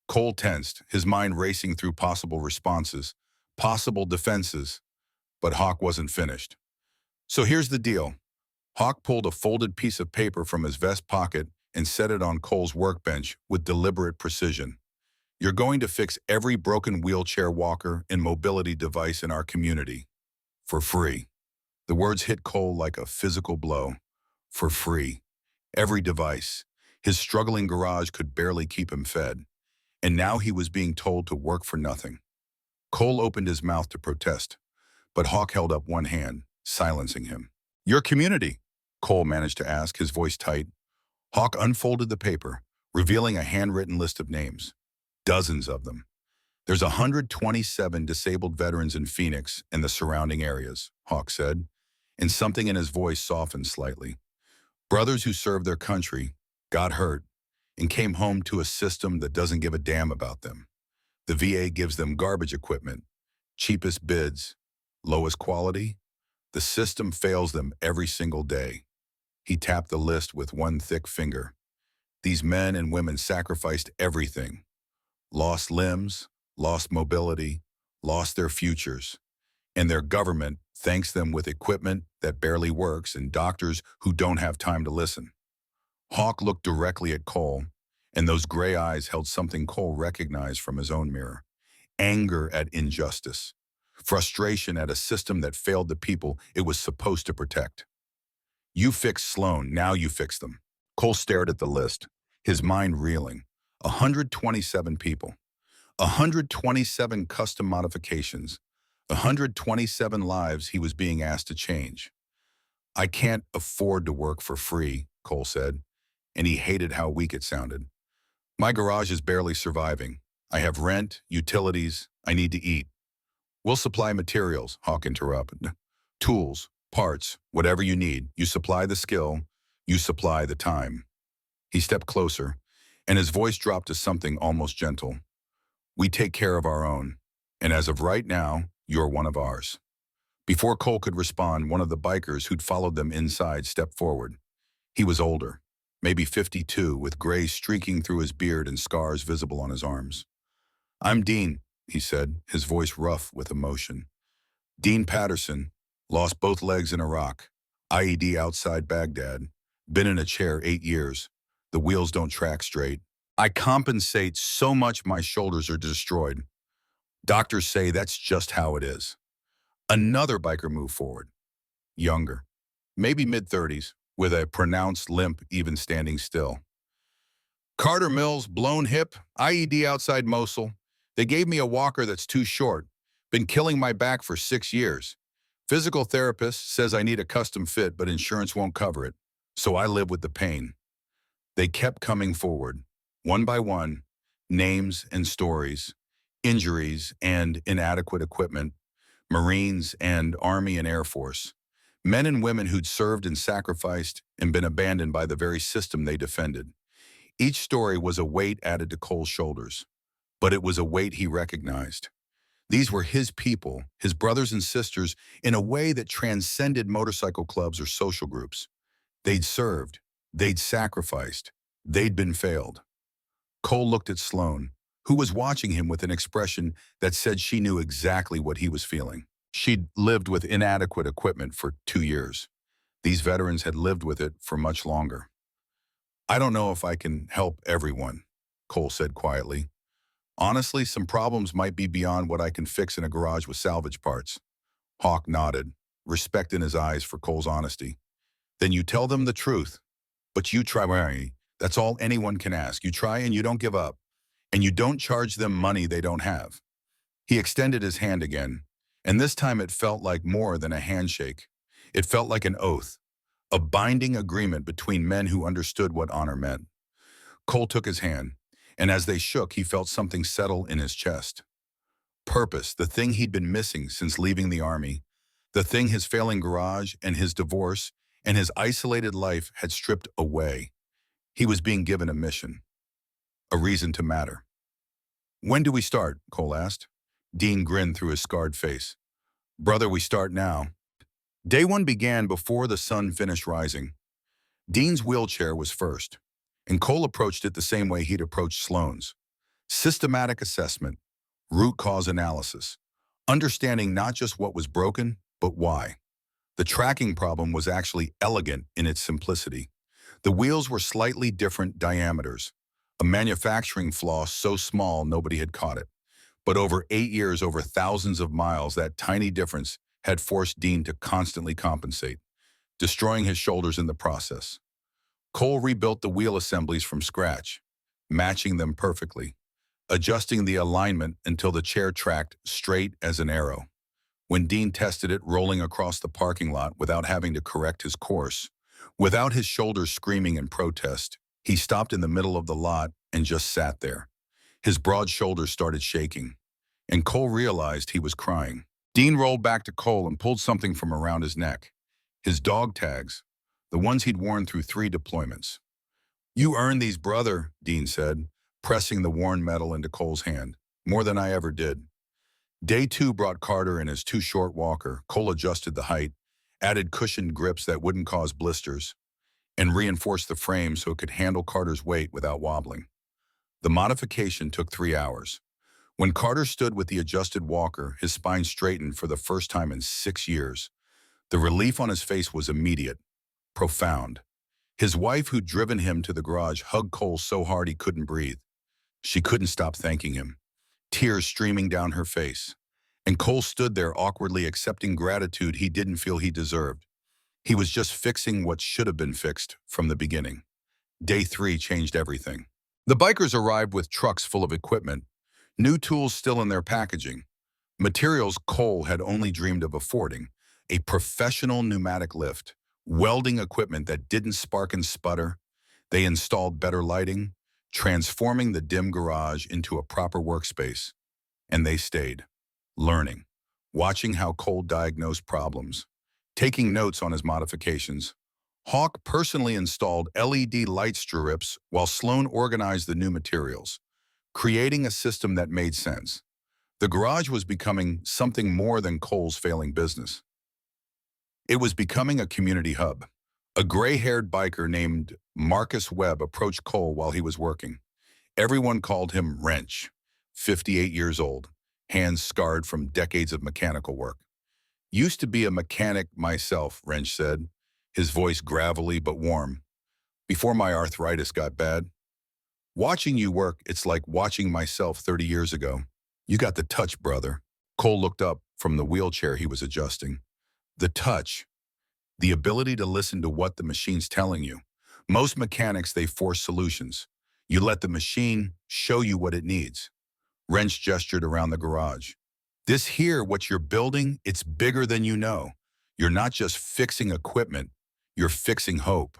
Cole tensed, his mind racing through possible responses, possible defenses. But Hawk wasn't finished. "So here's the deal." Hawk pulled a folded piece of paper from his vest pocket and set it on Cole's workbench with deliberate precision. "You're going to fix every broken wheelchair walker and mobility device in our community. For free." The words hit Cole like a physical blow. For free. Every device. His struggling garage could barely keep him fed. And now he was being told to work for nothing. Cole opened his mouth to protest, but Hawk held up one hand, silencing him. "Your community?" Cole managed to ask, his voice tight. Hawk unfolded the paper, revealing a handwritten list of names. Dozens of them. "There's 127 disabled veterans in Phoenix and the surrounding areas," Hawk said, and something in his voice softened slightly. "Brothers who served their country, got hurt, and came home to a system that doesn't give a damn about them. The VA gives them garbage equipment, cheapest bids, lowest quality. The system fails them every single day." He tapped the list with one thick finger. "These men and women sacrificed everything. Lost limbs, lost mobility, lost their futures. And their government thanks them with equipment that barely works and doctors who don't have time to listen." Hawk looked directly at Cole, and those gray eyes held something Cole recognized from his own mirror. Anger at injustice. Frustration at a system that failed the people it was supposed to protect. "You fixed Sloan, now you fix them." Cole stared at the list, his mind reeling. 127 people. 127 custom modifications. 127 lives he was being asked to change. "I can't afford to work for free," Cole said, and he hated how weak it sounded. "My garage is barely surviving. I have rent, utilities, I need to eat." "We'll supply materials," Hawk interrupted. "Tools, parts, whatever you need. You supply the skill, you supply the time." He stepped closer, and his voice dropped to something almost gentle. "We take care of our own, and as of right now, you're one of ours." Before Cole could respond, one of the bikers who'd followed them inside stepped forward. He was older, maybe 52, with gray streaking through his beard and scars visible on his arms. "I'm Dean," he said, his voice rough with emotion. "Dean Patterson, lost both legs in Iraq, IED outside Baghdad, been in a chair 8 years. The wheels don't track straight. I compensate so much my shoulders are destroyed. Doctors say that's just how it is." Another biker moved forward, younger, maybe mid-30s, with a pronounced limp even standing still. "Carter Mills, blown hip, IED outside Mosul. They gave me a walker that's too short. Been killing my back for 6 years. Physical therapist says I need a custom fit, but insurance won't cover it. So I live with the pain." They kept coming forward, one by one, names and stories, injuries and inadequate equipment, Marines and Army and Air Force, men and women who'd served and sacrificed and been abandoned by the very system they defended. Each story was a weight added to Cole's shoulders, but it was a weight he recognized. These were his people, his brothers and sisters, in a way that transcended motorcycle clubs or social groups. They'd served, they'd sacrificed, they'd been failed. Cole looked at Sloane, who was watching him with an expression that said she knew exactly what he was feeling. She'd lived with inadequate equipment for 2 years. These veterans had lived with it for much longer. I don't know if I can help everyone, Cole said quietly. Honestly, some problems might be beyond what I can fix in a garage with salvage parts. Hawk nodded, respect in his eyes for Cole's honesty. Then you tell them the truth, but you try. That's all anyone can ask. You try and you don't give up, and you don't charge them money they don't have. He extended his hand again, and this time it felt like more than a handshake. It felt like an oath, a binding agreement between men who understood what honor meant. Cole took his hand, and as they shook, he felt something settle in his chest. Purpose, the thing he'd been missing since leaving the army, the thing his failing garage and his divorce and his isolated life had stripped away. He was being given a mission, a reason to matter. When do we start? Cole asked. Dean grinned through his scarred face. Brother, we start now. Day one began before the sun finished rising. Dean's wheelchair was first, and Cole approached it the same way he'd approached Sloane's. Systematic assessment, root cause analysis, understanding not just what was broken, but why. The tracking problem was actually elegant in its simplicity. The wheels were slightly different diameters, a manufacturing flaw so small nobody had caught it. But over 8 years, over thousands of miles, that tiny difference had forced Dean to constantly compensate, destroying his shoulders in the process. Cole rebuilt the wheel assemblies from scratch, matching them perfectly, adjusting the alignment until the chair tracked straight as an arrow. When Dean tested it rolling across the parking lot without having to correct his course, without his shoulders screaming in protest, he stopped in the middle of the lot and just sat there. His broad shoulders started shaking, and Cole realized he was crying. Dean rolled back to Cole and pulled something from around his neck. His dog tags, the ones he'd worn through 3 deployments. You earned these, brother, Dean said, pressing the worn metal into Cole's hand. More than I ever did. Day 2 brought Carter in his too-short walker. Cole adjusted the height, added cushioned grips that wouldn't cause blisters, and reinforced the frame so it could handle Carter's weight without wobbling. The modification took 3 hours. When Carter stood with the adjusted walker, his spine straightened for the first time in 6 years. The relief on his face was immediate, profound. His wife, who'd driven him to the garage, hugged Cole so hard he couldn't breathe. She couldn't stop thanking him, tears streaming down her face. And Cole stood there awkwardly accepting gratitude he didn't feel he deserved. He was just fixing what should have been fixed from the beginning. Day 3 changed everything. The bikers arrived with trucks full of equipment, new tools still in their packaging, materials Cole had only dreamed of affording, a professional pneumatic lift, welding equipment that didn't spark and sputter. They installed better lighting, transforming the dim garage into a proper workspace. And they stayed, learning, watching how Cole diagnosed problems, taking notes on his modifications. Hawk personally installed LED light strips while Sloane organized the new materials, creating a system that made sense. The garage was becoming something more than Cole's failing business. It was becoming a community hub. A gray-haired biker named Marcus Webb approached Cole while he was working. Everyone called him Wrench, 58 years old, hands scarred from decades of mechanical work. Used to be a mechanic myself, Wrench said, his voice gravelly but warm. Before my arthritis got bad. Watching you work, it's like watching myself 30 years ago. You got the touch, brother. Cole looked up from the wheelchair he was adjusting. The touch, the ability to listen to what the machine's telling you. Most mechanics, they force solutions. You let the machine show you what it needs. Wrench gestured around the garage. This here, what you're building, it's bigger than you know. You're not just fixing equipment, you're fixing hope.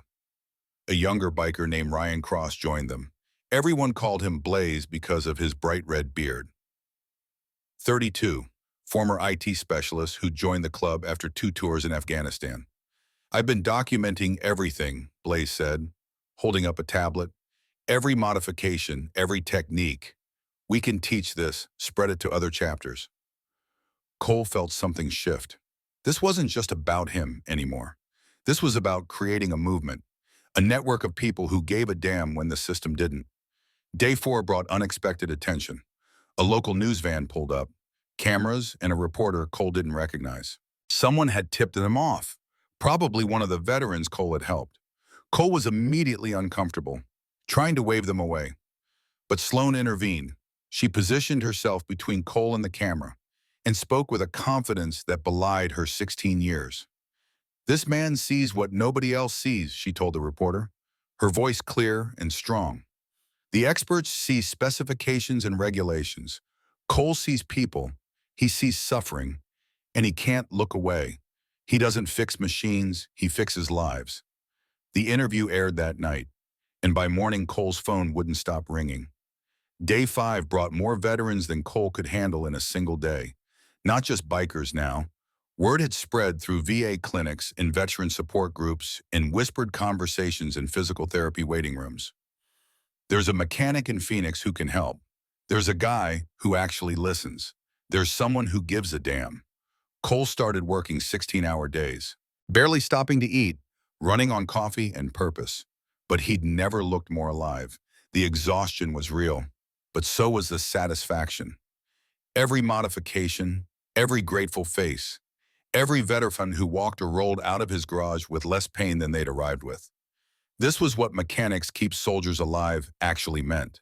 A younger biker named Ryan Cross joined them. Everyone called him Blaze because of his bright red beard. 32, former IT specialist who joined the club after 2 tours in Afghanistan. I've been documenting everything, Blaze said, holding up a tablet. Every modification, every technique. We can teach this, spread it to other chapters. Cole felt something shift. This wasn't just about him anymore. This was about creating a movement, a network of people who gave a damn when the system didn't. Day 4 brought unexpected attention. A local news van pulled up, cameras and a reporter Cole didn't recognize. Someone had tipped them off, probably one of the veterans Cole had helped. Cole was immediately uncomfortable, trying to wave them away. But Sloan intervened. She positioned herself between Cole and the camera and spoke with a confidence that belied her 16 years. "This man sees what nobody else sees," she told the reporter, her voice clear and strong. "The experts see specifications and regulations. Cole sees people, he sees suffering, and he can't look away. He doesn't fix machines, he fixes lives." The interview aired that night, and by morning Cole's phone wouldn't stop ringing. Day 5 brought more veterans than Cole could handle in a single day. Not just bikers now. Word had spread through VA clinics and veteran support groups and whispered conversations in physical therapy waiting rooms. "There's a mechanic in Phoenix who can help. There's a guy who actually listens. There's someone who gives a damn." Cole started working 16-hour days, barely stopping to eat, running on coffee and purpose. But he'd never looked more alive. The exhaustion was real, but so was the satisfaction. Every modification, every grateful face, every veteran who walked or rolled out of his garage with less pain than they'd arrived with. This was what "mechanics keep soldiers alive" actually meant.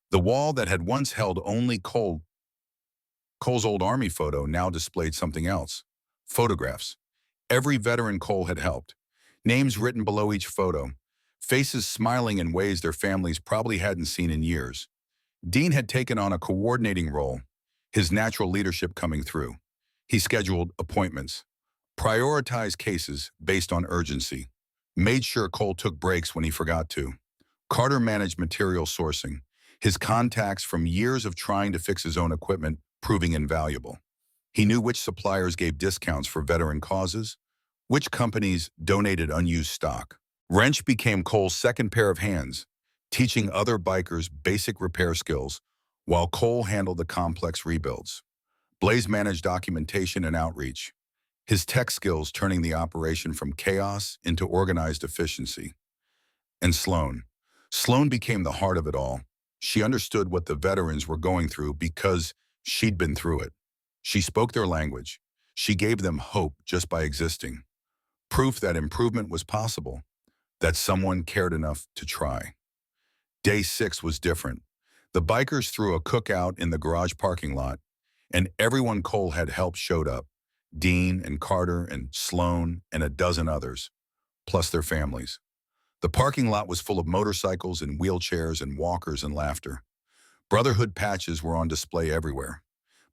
The wall that had once held only Cole's old Army photo now displayed something else. Photographs. Every veteran Cole had helped. Names written below each photo. Faces smiling in ways their families probably hadn't seen in years. Dean had taken on a coordinating role, his natural leadership coming through. He scheduled appointments, prioritized cases based on urgency, made sure Cole took breaks when he forgot to. Carter managed material sourcing, his contacts from years of trying to fix his own equipment proving invaluable. He knew which suppliers gave discounts for veteran causes, which companies donated unused stock. Wrench became Cole's second pair of hands, teaching other bikers basic repair skills, while Cole handled the complex rebuilds. Blaze managed documentation and outreach, his tech skills turning the operation from chaos into organized efficiency. And Sloan. Sloan became the heart of it all. She understood what the veterans were going through because she'd been through it. She spoke their language. She gave them hope just by existing. Proof that improvement was possible, that someone cared enough to try. Day 6 was different. The bikers threw a cookout in the garage parking lot, and everyone Cole had helped showed up. Dean and Carter and Sloan and a dozen others, plus their families. The parking lot was full of motorcycles and wheelchairs and walkers and laughter. Brotherhood patches were on display everywhere.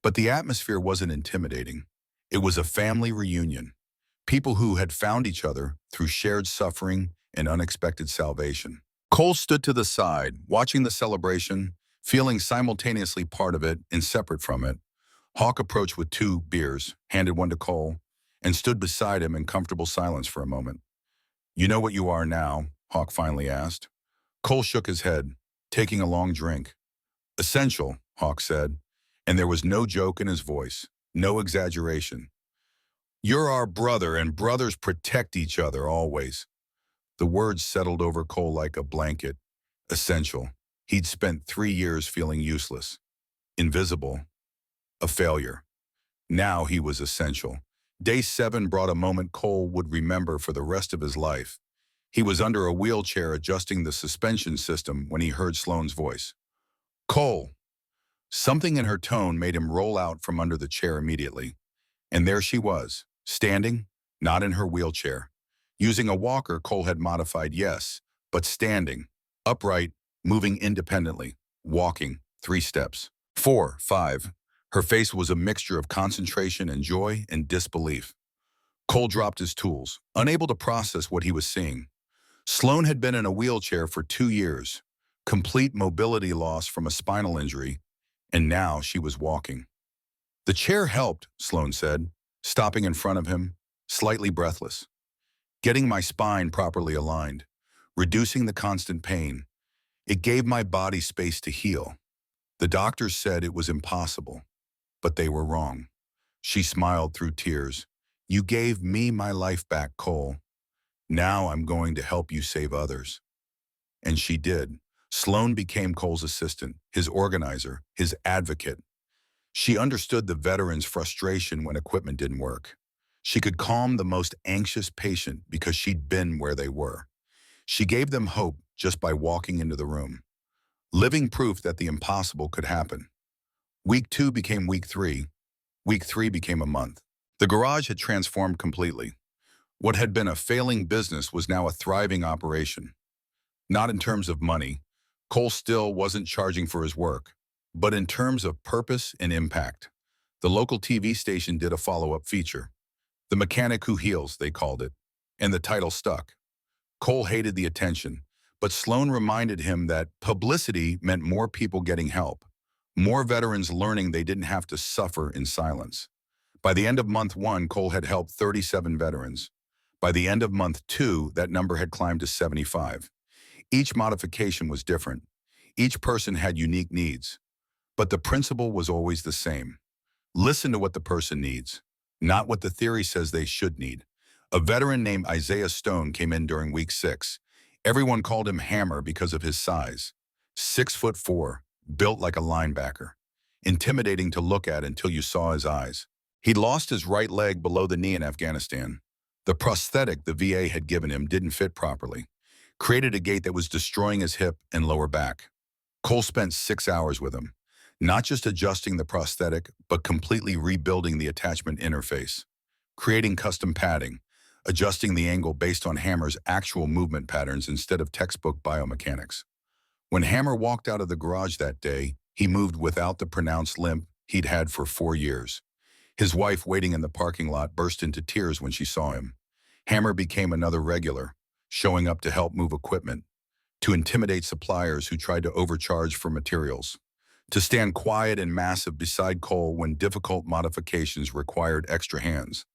But the atmosphere wasn't intimidating. It was a family reunion. People who had found each other through shared suffering and unexpected salvation. Cole stood to the side, watching the celebration, feeling simultaneously part of it and separate from it. Hawk approached with 2 beers, handed one to Cole, and stood beside him in comfortable silence for a moment. "You know what you are now?" Hawk finally asked. Cole shook his head, taking a long drink. "Essential," Hawk said, and there was no joke in his voice, no exaggeration. "You're our brother, and brothers protect each other always." The words settled over Cole like a blanket. Essential. He'd spent 3 years feeling useless, invisible, a failure. Now he was essential. Day 7 brought a moment Cole would remember for the rest of his life. He was under a wheelchair adjusting the suspension system when he heard Sloan's voice. "Cole." Something in her tone made him roll out from under the chair immediately. And there she was, standing, not in her wheelchair. Using a walker Cole had modified, yes, but standing, upright, moving independently, walking, 3 steps, 4, 5. Her face was a mixture of concentration and joy and disbelief. Cole dropped his tools, unable to process what he was seeing. Sloan had been in a wheelchair for 2 years, complete mobility loss from a spinal injury, and now she was walking. "The chair helped," Sloan said, stopping in front of him, slightly breathless. "Getting my spine properly aligned, reducing the constant pain. It gave my body space to heal. The doctors said it was impossible, but they were wrong." She smiled through tears. You gave me my life back, Cole. Now I'm going to help you save others. And she did. Sloan became Cole's assistant, his organizer, his advocate. She understood the veterans' frustration when equipment didn't work. She could calm the most anxious patient because she'd been where they were. She gave them hope just by walking into the room, living proof that the impossible could happen. Week 2 became week 3. Week 3 became a month. The garage had transformed completely. What had been a failing business was now a thriving operation. Not in terms of money. Cole still wasn't charging for his work, but in terms of purpose and impact. The local TV station did a follow-up feature. The Mechanic Who Heals, they called it, and the title stuck. Cole hated the attention, but Sloan reminded him that publicity meant more people getting help, more veterans learning they didn't have to suffer in silence. By the end of month 1, Cole had helped 37 veterans. By the end of month 2, that number had climbed to 75. Each modification was different. Each person had unique needs. But the principle was always the same. Listen to what the person needs, not what the theory says they should need. A veteran named Isaiah Stone came in during week 6. Everyone called him Hammer because of his size. 6'4", built like a linebacker. Intimidating to look at until you saw his eyes. He'd lost his right leg below the knee in Afghanistan. The prosthetic the VA had given him didn't fit properly, created a gait that was destroying his hip and lower back. Cole spent 6 hours with him, not just adjusting the prosthetic, but completely rebuilding the attachment interface, creating custom padding, adjusting the angle based on Hammer's actual movement patterns instead of textbook biomechanics. When Hammer walked out of the garage that day, he moved without the pronounced limp he'd had for 4 years. His wife, waiting in the parking lot, burst into tears when she saw him. Hammer became another regular, showing up to help move equipment, to intimidate suppliers who tried to overcharge for materials, to stand quiet and massive beside Cole when difficult modifications required extra hands.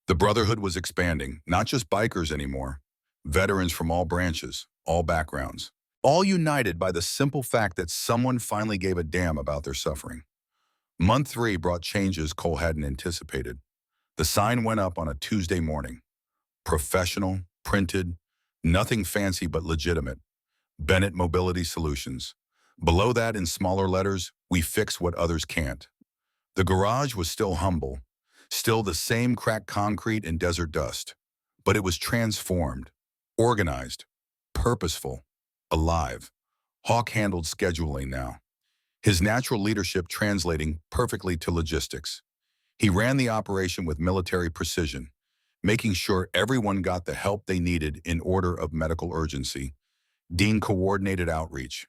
The brotherhood was expanding, not just bikers anymore, veterans from all branches, all backgrounds, all united by the simple fact that someone finally gave a damn about their suffering. Month 3 brought changes Cole hadn't anticipated. The sign went up on a Tuesday morning. Professional, printed, nothing fancy but legitimate. Bennett Mobility Solutions. Below that, in smaller letters, we fix what others can't. The garage was still humble, still the same cracked concrete and desert dust, but it was transformed, organized, purposeful, alive. Hawk handled scheduling now, his natural leadership translating perfectly to logistics. He ran the operation with military precision, making sure everyone got the help they needed in order of medical urgency. Dean coordinated outreach,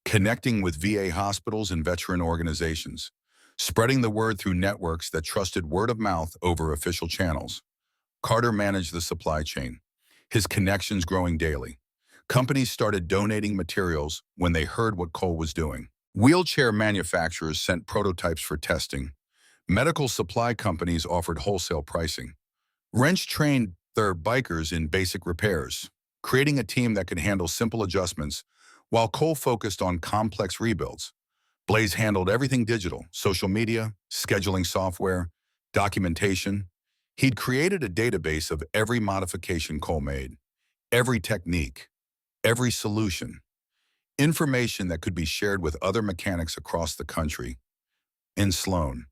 connecting with VA hospitals and veteran organizations, spreading the word through networks that trusted word of mouth over official channels. Carter managed the supply chain, his connections growing daily. Companies started donating materials when they heard what Cole was doing. Wheelchair manufacturers sent prototypes for testing. Medical supply companies offered wholesale pricing. Wrench trained their bikers in basic repairs, creating a team that could handle simple adjustments, while Cole focused on complex rebuilds. Blaze handled everything digital: social media, scheduling software, documentation. He'd created a database of every modification Cole made, every technique, every solution, information that could be shared with other mechanics across the country. In Sloan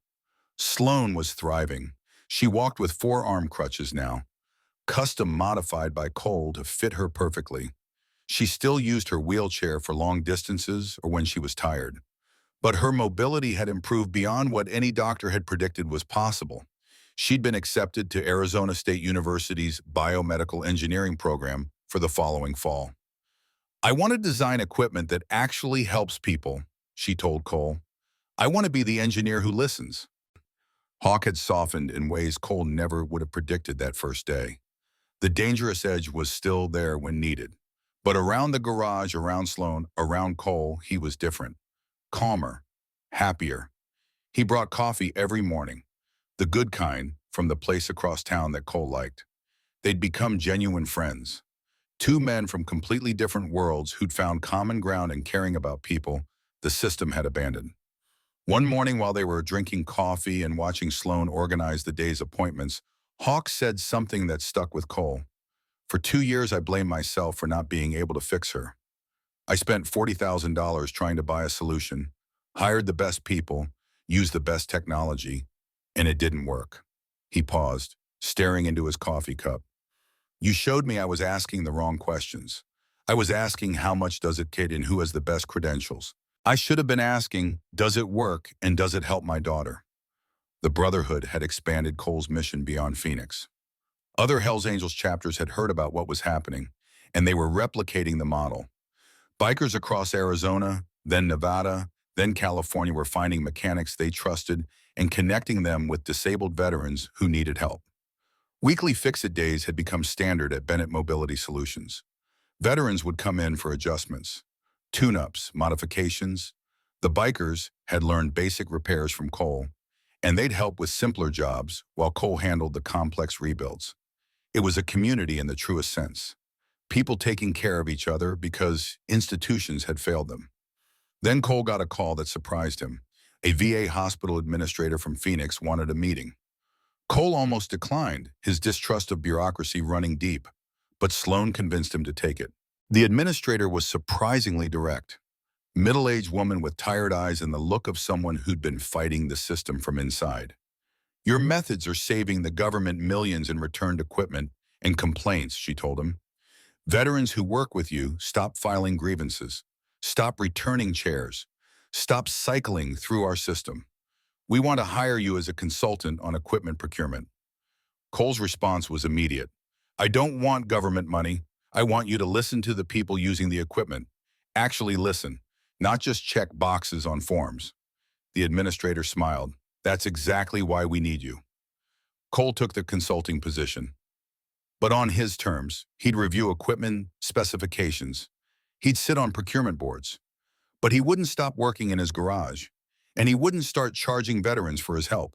was thriving. She walked with 4-arm crutches now, custom modified by Cole to fit her perfectly. She still used her wheelchair for long distances or when she was tired. But her mobility had improved beyond what any doctor had predicted was possible. She'd been accepted to Arizona State University's biomedical engineering program for the following fall. I want to design equipment that actually helps people, she told Cole. I want to be the engineer who listens. Hawk had softened in ways Cole never would have predicted that first day. The dangerous edge was still there when needed. But around the garage, around Sloan, around Cole, he was different. Calmer, happier. He brought coffee every morning, the good kind, from the place across town that Cole liked. They'd become genuine friends. 2 men from completely different worlds who'd found common ground in caring about people the system had abandoned. One morning while they were drinking coffee and watching Sloan organize the day's appointments, Hawk said something that stuck with Cole. For 2 years, I blamed myself for not being able to fix her. I spent $40,000 trying to buy a solution, hired the best people, used the best technology, and it didn't work. He paused, staring into his coffee cup. You showed me I was asking the wrong questions. I was asking how much does it kid and who has the best credentials. I should have been asking, does it work and does it help my daughter? The Brotherhood had expanded Cole's mission beyond Phoenix. Other Hells Angels chapters had heard about what was happening, and they were replicating the model. Bikers across Arizona, then Nevada, then California were finding mechanics they trusted and connecting them with disabled veterans who needed help. Weekly fix-it days had become standard at Bennett Mobility Solutions. Veterans would come in for adjustments, tune-ups, modifications. The bikers had learned basic repairs from Cole, and they'd help with simpler jobs while Cole handled the complex rebuilds. It was a community in the truest sense. People taking care of each other because institutions had failed them. Then Cole got a call that surprised him. A VA hospital administrator from Phoenix wanted a meeting. Cole almost declined, his distrust of bureaucracy running deep, but Sloan convinced him to take it. The administrator was surprisingly direct. Middle-aged woman with tired eyes and the look of someone who'd been fighting the system from inside. Your methods are saving the government millions in returned equipment and complaints, she told him. Veterans who work with you stop filing grievances, stop returning chairs, stop cycling through our system. We want to hire you as a consultant on equipment procurement. Cole's response was immediate. I don't want government money. I want you to listen to the people using the equipment. Actually listen, not just check boxes on forms. The administrator smiled. That's exactly why we need you. Cole took the consulting position. But on his terms, he'd review equipment specifications. He'd sit on procurement boards. But he wouldn't stop working in his garage, and he wouldn't start charging veterans for his help.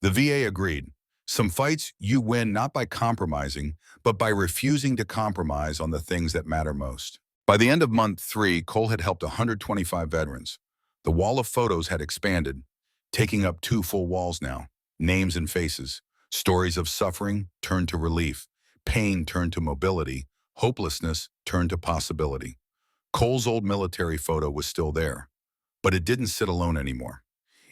The VA agreed. Some fights you win not by compromising, but by refusing to compromise on the things that matter most. By the end of month 3, Cole had helped 125 veterans. The wall of photos had expanded, taking up 2 full walls now. Names and faces, stories of suffering turned to relief, pain turned to mobility, hopelessness turned to possibility. Cole's old military photo was still there, but it didn't sit alone anymore.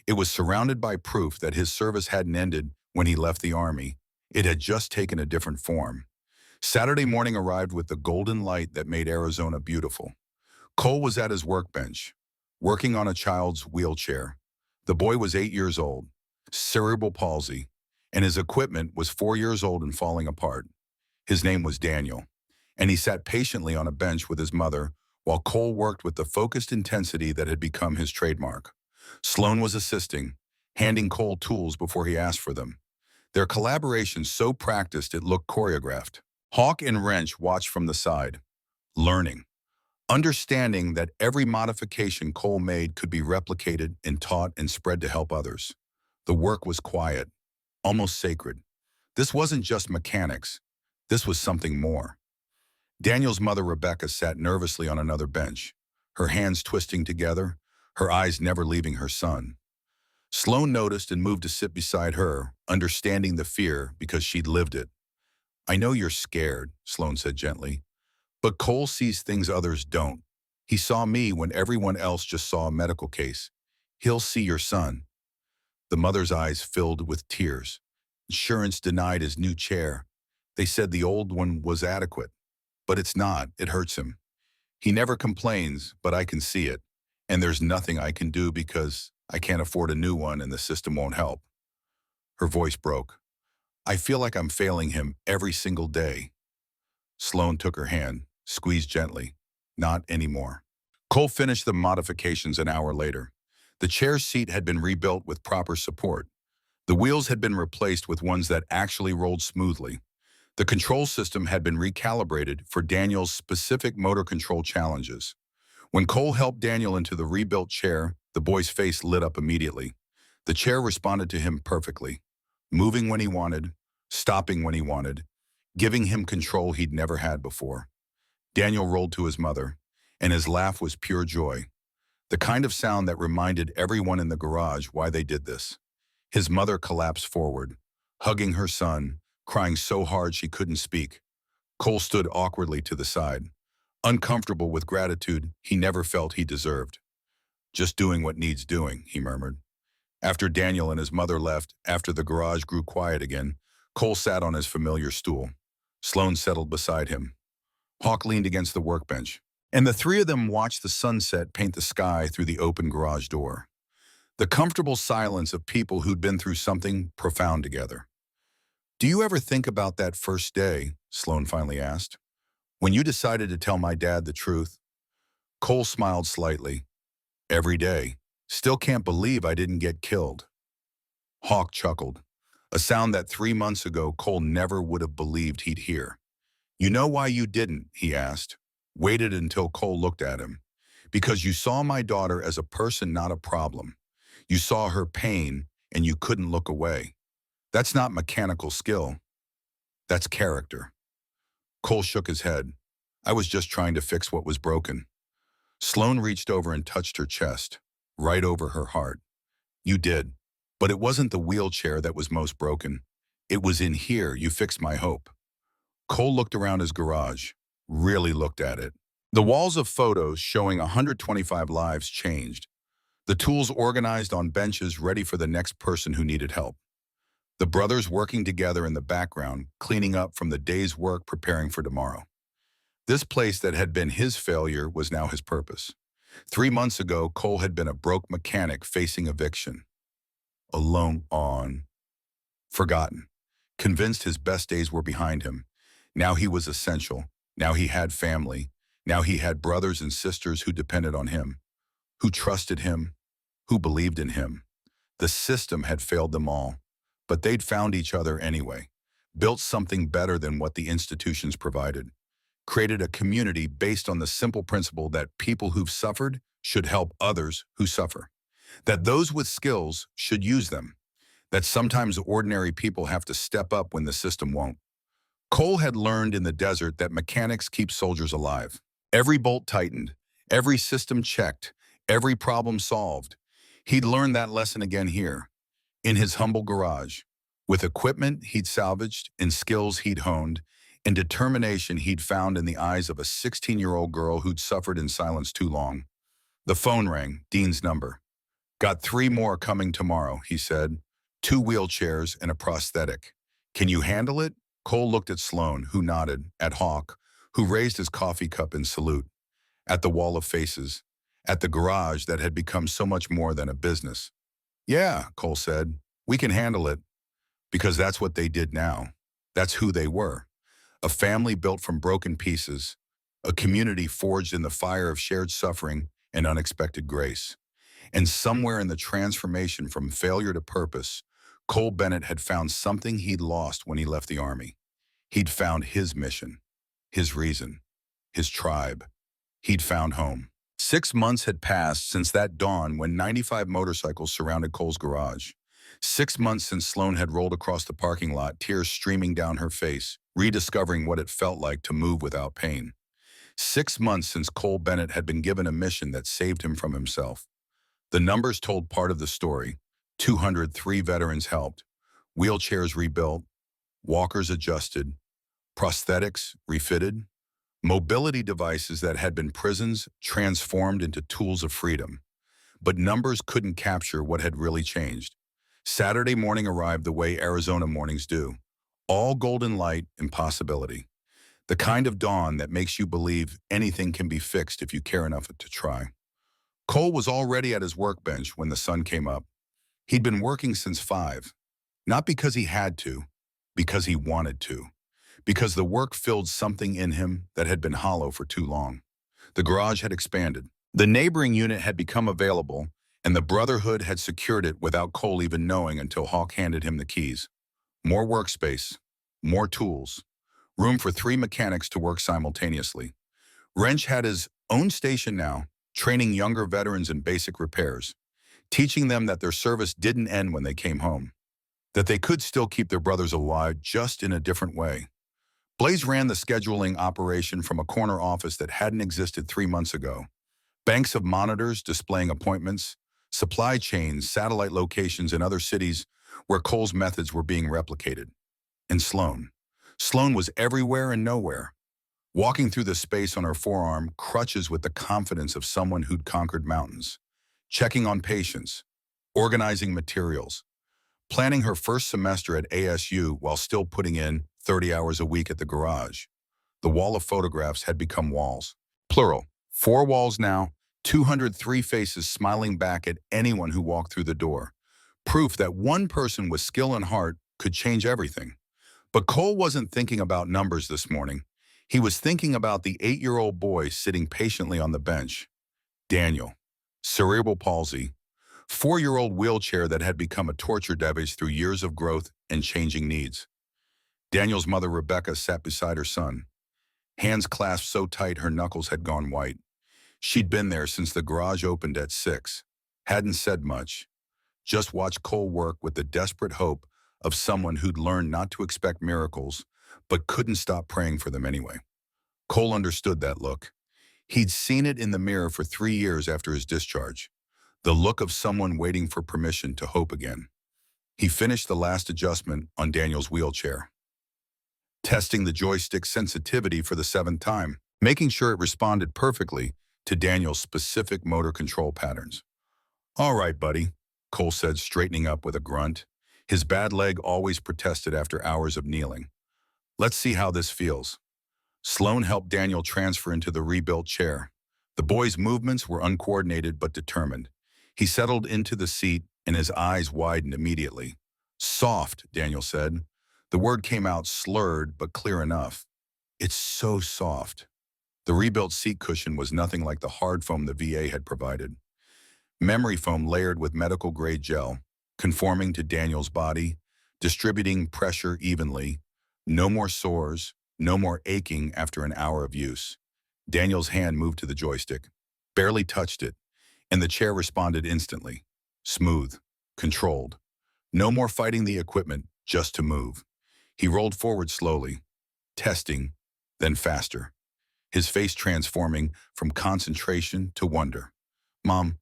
It was surrounded by proof that his service hadn't ended when he left the Army. It had just taken a different form. Saturday morning arrived with the golden light that made Arizona beautiful. Cole was at his workbench, working on a child's wheelchair. The boy was 8 years old, cerebral palsy, and his equipment was 4 years old and falling apart. His name was Daniel, and he sat patiently on a bench with his mother while Cole worked with the focused intensity that had become his trademark. Sloan was assisting, handing Cole tools before he asked for them. Their collaboration so practiced it looked choreographed. Hawk and Wrench watched from the side, learning, understanding that every modification Cole made could be replicated and taught and spread to help others. The work was quiet, almost sacred. This wasn't just mechanics. This was something more. Daniel's mother, Rebecca, sat nervously on another bench, her hands twisting together, her eyes never leaving her son. Sloan noticed and moved to sit beside her, understanding the fear because she'd lived it. I know you're scared, Sloan said gently, but Cole sees things others don't. He saw me when everyone else just saw a medical case. He'll see your son. The mother's eyes filled with tears. Insurance denied his new chair. They said the old one was adequate. But it's not. It hurts him. He never complains, but I can see it. And there's nothing I can do because I can't afford a new one and the system won't help. Her voice broke. I feel like I'm failing him every single day. Sloan took her hand, squeezed gently. Not anymore. Cole finished the modifications an hour later. The chair seat had been rebuilt with proper support. The wheels had been replaced with ones that actually rolled smoothly. The control system had been recalibrated for Daniel's specific motor control challenges. When Cole helped Daniel into the rebuilt chair, the boy's face lit up immediately. The chair responded to him perfectly, moving when he wanted, stopping when he wanted, giving him control he'd never had before. Daniel rolled to his mother, and his laugh was pure joy. The kind of sound that reminded everyone in the garage why they did this. His mother collapsed forward, hugging her son, crying so hard she couldn't speak. Cole stood awkwardly to the side, uncomfortable with gratitude he never felt he deserved. Just doing what needs doing, he murmured. After Daniel and his mother left, after the garage grew quiet again, Cole sat on his familiar stool. Sloan settled beside him. Hawk leaned against the workbench, and the three of them watched the sunset paint the sky through the open garage door. The comfortable silence of people who'd been through something profound together. "Do you ever think about that first day?" Sloan finally asked. "When you decided to tell my dad the truth?" Cole smiled slightly. "Every day. Still can't believe I didn't get killed." Hawk chuckled, a sound that 3 months ago Cole never would have believed he'd hear. "You know why you didn't?" he asked. Waited until Cole looked at him. "Because you saw my daughter as a person, not a problem. You saw her pain, and you couldn't look away. That's not mechanical skill. That's character." Cole shook his head. "I was just trying to fix what was broken." Sloan reached over and touched her chest, right over her heart. "You did. But it wasn't the wheelchair that was most broken. It was in here you fixed my hope." Cole looked around his garage, really looked at it. The walls of photos showing 125 lives changed. The tools organized on benches ready for the next person who needed help. The brothers working together in the background, cleaning up from the day's work preparing for tomorrow. This place that had been his failure was now his purpose. 3 months ago, Cole had been a broke mechanic facing eviction. Alone on. Forgotten. Convinced his best days were behind him. Now he was essential. Now he had family. Now he had brothers and sisters who depended on him, who trusted him, who believed in him. The system had failed them all, but they'd found each other anyway, built something better than what the institutions provided, created a community based on the simple principle that people who've suffered should help others who suffer, that those with skills should use them, that sometimes ordinary people have to step up when the system won't. Cole had learned in the desert that mechanics keep soldiers alive. Every bolt tightened, every system checked, every problem solved. He'd learned that lesson again here, in his humble garage, with equipment he'd salvaged, in skills he'd honed, in determination he'd found in the eyes of a 16-year-old girl who'd suffered in silence too long. The phone rang, Dean's number. "Got 3 more coming tomorrow," he said. 2 wheelchairs and a prosthetic. "Can you handle it?" Cole looked at Sloan, who nodded, at Hawk, who raised his coffee cup in salute, at the wall of faces, at the garage that had become so much more than a business. "Yeah," Cole said, "we can handle it." Because that's what they did now. That's who they were. A family built from broken pieces, a community forged in the fire of shared suffering and unexpected grace. And somewhere in the transformation from failure to purpose, Cole Bennett had found something he'd lost when he left the Army. He'd found his mission, his reason, his tribe. He'd found home. 6 months had passed since that dawn when 95 motorcycles surrounded Cole's garage. 6 months since Sloan had rolled across the parking lot, tears streaming down her face, rediscovering what it felt like to move without pain. 6 months since Cole Bennett had been given a mission that saved him from himself. The numbers told part of the story. 203 veterans helped, wheelchairs rebuilt, walkers adjusted, prosthetics refitted, mobility devices that had been prisons transformed into tools of freedom. But numbers couldn't capture what had really changed. Saturday morning arrived the way Arizona mornings do. All golden light and possibility. The kind of dawn that makes you believe anything can be fixed if you care enough to try. Cole was already at his workbench when the sun came up. He'd been working since 5, not because he had to, because he wanted to, because the work filled something in him that had been hollow for too long. The garage had expanded. The neighboring unit had become available, and the Brotherhood had secured it without Cole even knowing until Hawk handed him the keys. More workspace, more tools, room for 3 mechanics to work simultaneously. Wrench had his own station now, training younger veterans in basic repairs, teaching them that their service didn't end when they came home, that they could still keep their brothers alive just in a different way. Blaze ran the scheduling operation from a corner office that hadn't existed 3 months ago. Banks of monitors displaying appointments, supply chains, satellite locations in other cities where Cole's methods were being replicated. And Sloan was everywhere and nowhere, walking through the space on her forearm, crutches with the confidence of someone who'd conquered mountains, checking on patients, organizing materials, planning her first semester at ASU while still putting in 30 hours a week at the garage. The wall of photographs had become walls. Plural. 4 walls now, 203 faces smiling back at anyone who walked through the door. Proof that one person with skill and heart could change everything. But Cole wasn't thinking about numbers this morning. He was thinking about the 8-year-old boy sitting patiently on the bench. Daniel. Cerebral palsy. 4-year-old wheelchair that had become a torture device through years of growth and changing needs. Daniel's mother, Rebecca, sat beside her son, hands clasped so tight her knuckles had gone white. She'd been there since the garage opened at 6. Hadn't said much. Just watched Cole work with the desperate hope of someone who'd learned not to expect miracles, but couldn't stop praying for them anyway. Cole understood that look. He'd seen it in the mirror for 3 years after his discharge. The look of someone waiting for permission to hope again. He finished the last adjustment on Daniel's wheelchair, testing the joystick sensitivity for the 7th time, making sure it responded perfectly to Daniel's specific motor control patterns. "All right, buddy," Cole said, straightening up with a grunt. His bad leg always protested after hours of kneeling. "Let's see how this feels." Sloan helped Daniel transfer into the rebuilt chair. The boy's movements were uncoordinated but determined. He settled into the seat and his eyes widened immediately. "Soft," Daniel said. The word came out slurred but clear enough. "It's so soft." The rebuilt seat cushion was nothing like the hard foam the VA had provided. Memory foam layered with medical-grade gel, conforming to Daniel's body, distributing pressure evenly. No more sores, no more aching after an hour of use. Daniel's hand moved to the joystick, barely touched it, and the chair responded instantly. Smooth, controlled. No more fighting the equipment, just to move. He rolled forward slowly, testing, then faster, his face transforming from concentration to wonder. Mom,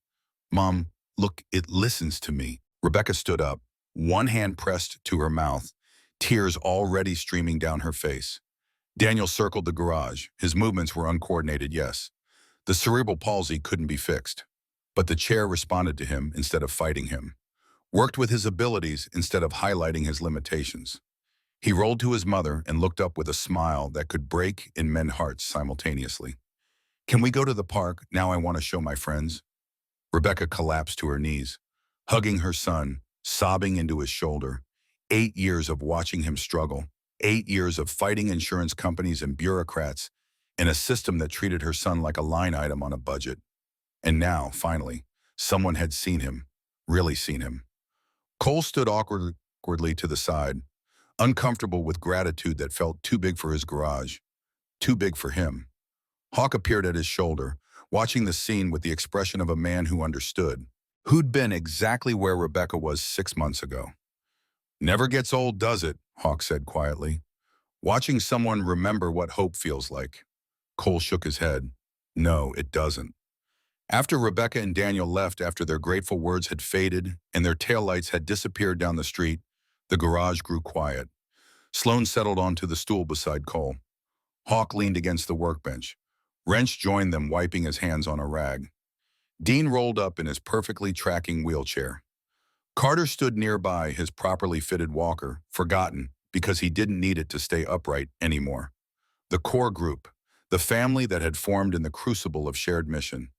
look, it listens to me." Rebecca stood up, one hand pressed to her mouth, tears already streaming down her face. Daniel circled the garage. His movements were uncoordinated, yes. The cerebral palsy couldn't be fixed. But the chair responded to him instead of fighting him, worked with his abilities instead of highlighting his limitations. He rolled to his mother and looked up with a smile that could break and mend hearts simultaneously. "Can we go to the park? Now I want to show my friends." Rebecca collapsed to her knees, hugging her son, sobbing into his shoulder. 8 years of watching him struggle, 8 years of fighting insurance companies and bureaucrats in a system that treated her son like a line item on a budget. And now, finally, someone had seen him, really seen him. Cole stood awkwardly to the side, uncomfortable with gratitude that felt too big for his garage, too big for him. Hawk appeared at his shoulder, watching the scene with the expression of a man who understood, who'd been exactly where Rebecca was 6 months ago. "Never gets old, does it?" Hawk said quietly. "Watching someone remember what hope feels like." Cole shook his head. "No, it doesn't." After Rebecca and Daniel left after their grateful words had faded and their taillights had disappeared down the street, the garage grew quiet. Sloan settled onto the stool beside Cole. Hawk leaned against the workbench. Wrench joined them, wiping his hands on a rag. Dean rolled up in his perfectly tracking wheelchair. Carter stood nearby, his properly fitted walker, forgotten because he didn't need it to stay upright anymore. The core group, the family that had formed in the crucible of shared mission.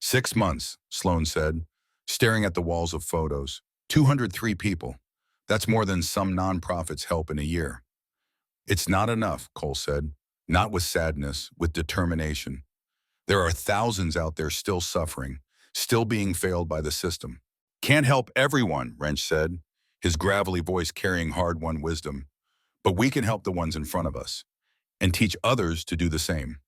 6 months, Sloan said, staring at the walls of photos. 203 people. That's more than some nonprofits help in a year. "It's not enough," Cole said. "Not with sadness, with determination. There are thousands out there still suffering, still being failed by the system." "Can't help everyone," Wrench said, his gravelly voice carrying hard-won wisdom. "But we can help the ones in front of us, and teach others to do the same."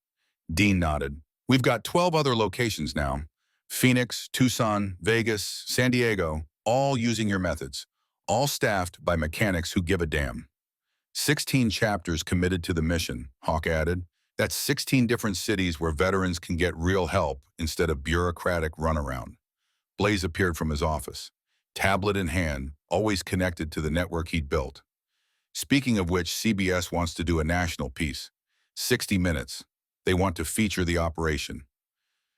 Dean nodded. "We've got 12 other locations now. Phoenix, Tucson, Vegas, San Diego, all using your methods. All staffed by mechanics who give a damn. 16 chapters committed to the mission," Hawk added, That's 16 different cities where veterans can get real help instead of bureaucratic runaround. Blaze appeared from his office, tablet in hand, always connected to the network he'd built. Speaking of which, CBS wants to do a national piece. 60 Minutes. They want to feature the operation.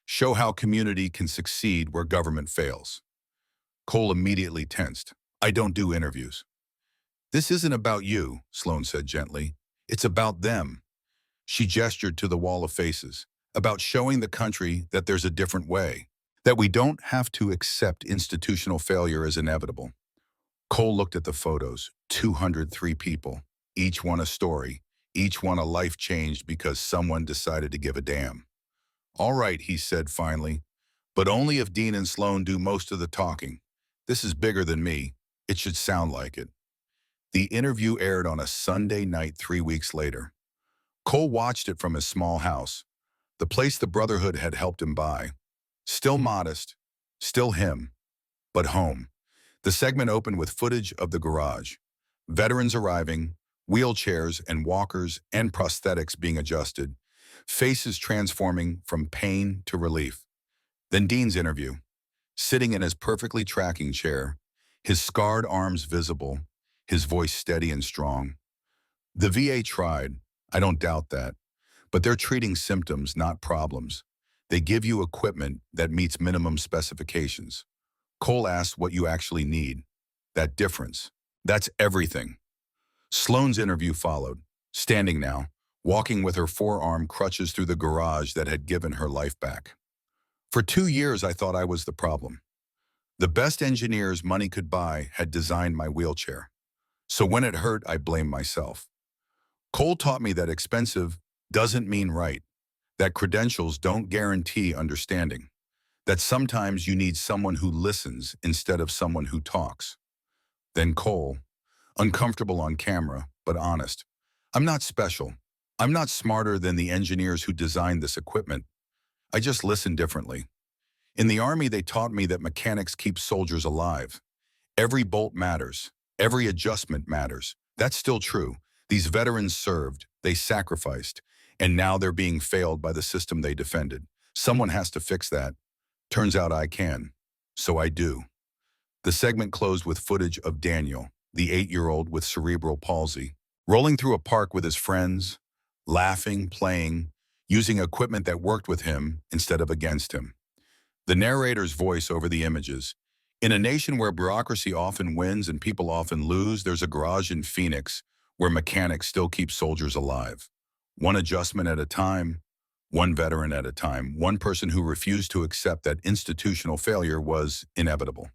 Show how community can succeed where government fails. Cole immediately tensed. I don't do interviews. This isn't about you, Sloan said gently. It's about them. She gestured to the wall of faces, about showing the country that there's a different way, that we don't have to accept institutional failure as inevitable. Cole looked at the photos, 203 people, each one a story, each one a life changed because someone decided to give a damn. All right, he said finally, but only if Dean and Sloan do most of the talking. This is bigger than me. It should sound like it. The interview aired on a Sunday night 3 weeks later. Cole watched it from his small house, the place the Brotherhood had helped him buy. Still modest, still him, but home. The segment opened with footage of the garage. Veterans arriving, wheelchairs and walkers and prosthetics being adjusted, faces transforming from pain to relief. Then Dean's interview. Sitting in his perfectly tracking chair, his scarred arms visible, his voice steady and strong. The VA tried, I don't doubt that, but they're treating symptoms, not problems. They give you equipment that meets minimum specifications. Cole asked what you actually need. That difference. That's everything. Sloane's interview followed, standing now, walking with her forearm crutches through the garage that had given her life back. For 2 years, I thought I was the problem. The best engineers money could buy had designed my wheelchair. So when it hurt, I blamed myself. Cole taught me that expensive doesn't mean right, that credentials don't guarantee understanding, that sometimes you need someone who listens instead of someone who talks. Then Cole, uncomfortable on camera, but honest. I'm not special. I'm not smarter than the engineers who designed this equipment. I just listen differently. In the Army, they taught me that mechanics keep soldiers alive. Every bolt matters. Every adjustment matters. That's still true. These veterans served, they sacrificed, and now they're being failed by the system they defended. Someone has to fix that. Turns out I can. So I do. The segment closed with footage of Daniel, the 8-year-old with cerebral palsy, rolling through a park with his friends, laughing, playing, using equipment that worked with him instead of against him. The narrator's voice over the images. In a nation where bureaucracy often wins and people often lose, there's a garage in Phoenix where mechanics still keep soldiers alive. One adjustment at a time, one veteran at a time, one person who refused to accept that institutional failure was inevitable.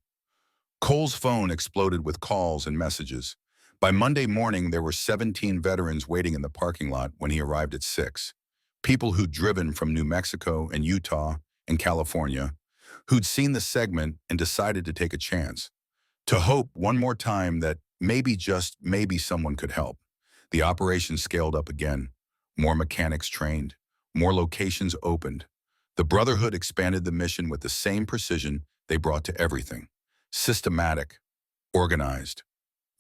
Cole's phone exploded with calls and messages. By Monday morning, there were 17 veterans waiting in the parking lot when he arrived at 6. People who'd driven from New Mexico and Utah and California, who'd seen the segment and decided to take a chance, to hope one more time that maybe, just maybe, someone could help. The operation scaled up again. More mechanics trained. More locations opened. The Brotherhood expanded the mission with the same precision they brought to everything. Systematic, organized,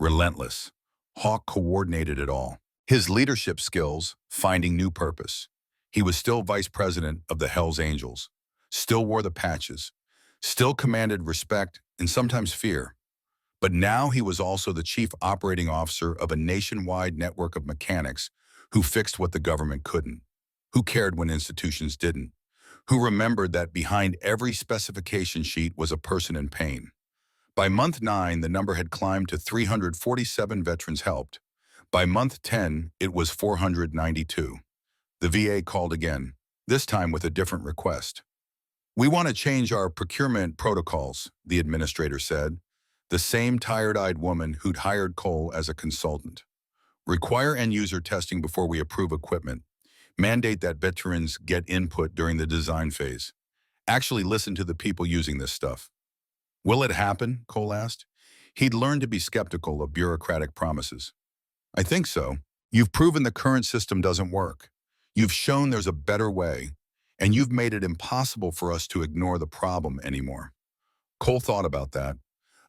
relentless. Hawk coordinated it all. His leadership skills, finding new purpose. He was still vice president of the Hells Angels, still wore the patches, still commanded respect and sometimes fear. But now he was also the chief operating officer of a nationwide network of mechanics who fixed what the government couldn't, who cared when institutions didn't, who remembered that behind every specification sheet was a person in pain. By month 9, the number had climbed to 347 veterans helped. By month 10, it was 492. The VA called again, this time with a different request. We want to change our procurement protocols, the administrator said, the same tired-eyed woman who'd hired Cole as a consultant. Require end-user testing before we approve equipment. Mandate that veterans get input during the design phase. Actually listen to the people using this stuff. Will it happen? Cole asked. He'd learned to be skeptical of bureaucratic promises. I think so. You've proven the current system doesn't work. You've shown there's a better way, and you've made it impossible for us to ignore the problem anymore. Cole thought about that,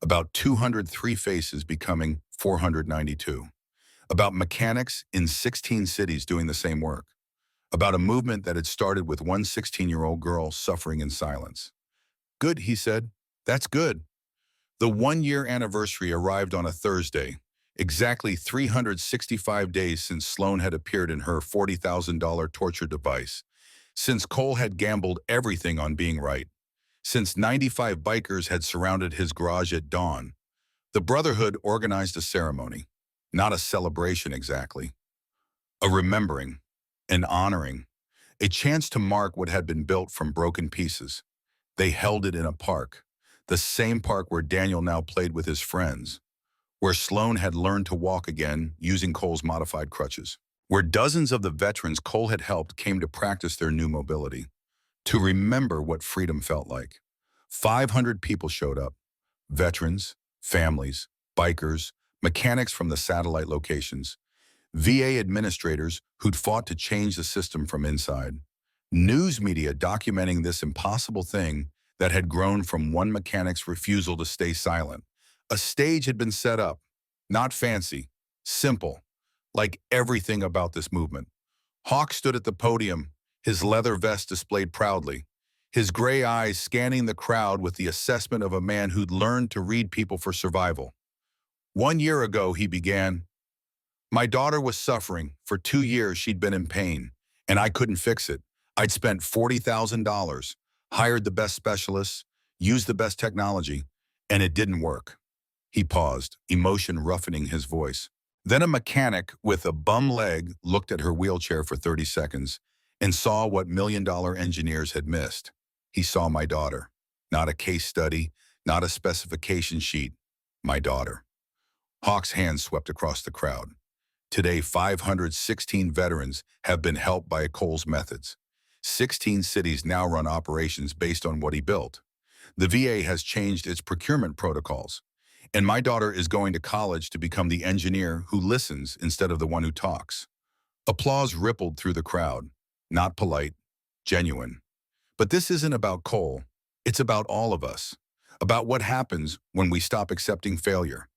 about 203 faces becoming 492, about mechanics in 16 cities doing the same work, about a movement that had started with one 16-year-old girl suffering in silence. Good, he said. That's good. The one-year anniversary arrived on a Thursday, exactly 365 days since Sloan had appeared in her $40,000 torture device, since Cole had gambled everything on being right, since 95 bikers had surrounded his garage at dawn. The Brotherhood organized a ceremony, not a celebration exactly, a remembering, an honoring, a chance to mark what had been built from broken pieces. They held it in a park, the same park where Daniel now played with his friends, where Sloan had learned to walk again using Cole's modified crutches, where dozens of the veterans Cole had helped came to practice their new mobility, to remember what freedom felt like. 500 people showed up, veterans, families, bikers, mechanics from the satellite locations, VA administrators who'd fought to change the system from inside, news media documenting this impossible thing that had grown from one mechanic's refusal to stay silent. A stage had been set up, not fancy, simple, like everything about this movement. Hawk stood at the podium, his leather vest displayed proudly, his gray eyes scanning the crowd with the assessment of a man who'd learned to read people for survival. 1 year ago, he began, "My daughter was suffering. For 2 years, she'd been in pain, and I couldn't fix it. I'd spent $40,000, hired the best specialists, used the best technology, and it didn't work." He paused, emotion roughening his voice. Then a mechanic with a bum leg looked at her wheelchair for 30 seconds and saw what million-dollar engineers had missed. He saw my daughter. Not a case study, not a specification sheet. My daughter. Hawk's hand swept across the crowd. Today, 516 veterans have been helped by Cole's methods. 16 cities now run operations based on what he built. The VA has changed its procurement protocols. And my daughter is going to college to become the engineer who listens instead of the one who talks. Applause rippled through the crowd. Not polite, genuine. But this isn't about Cole. It's about all of us. About what happens when we stop accepting failure.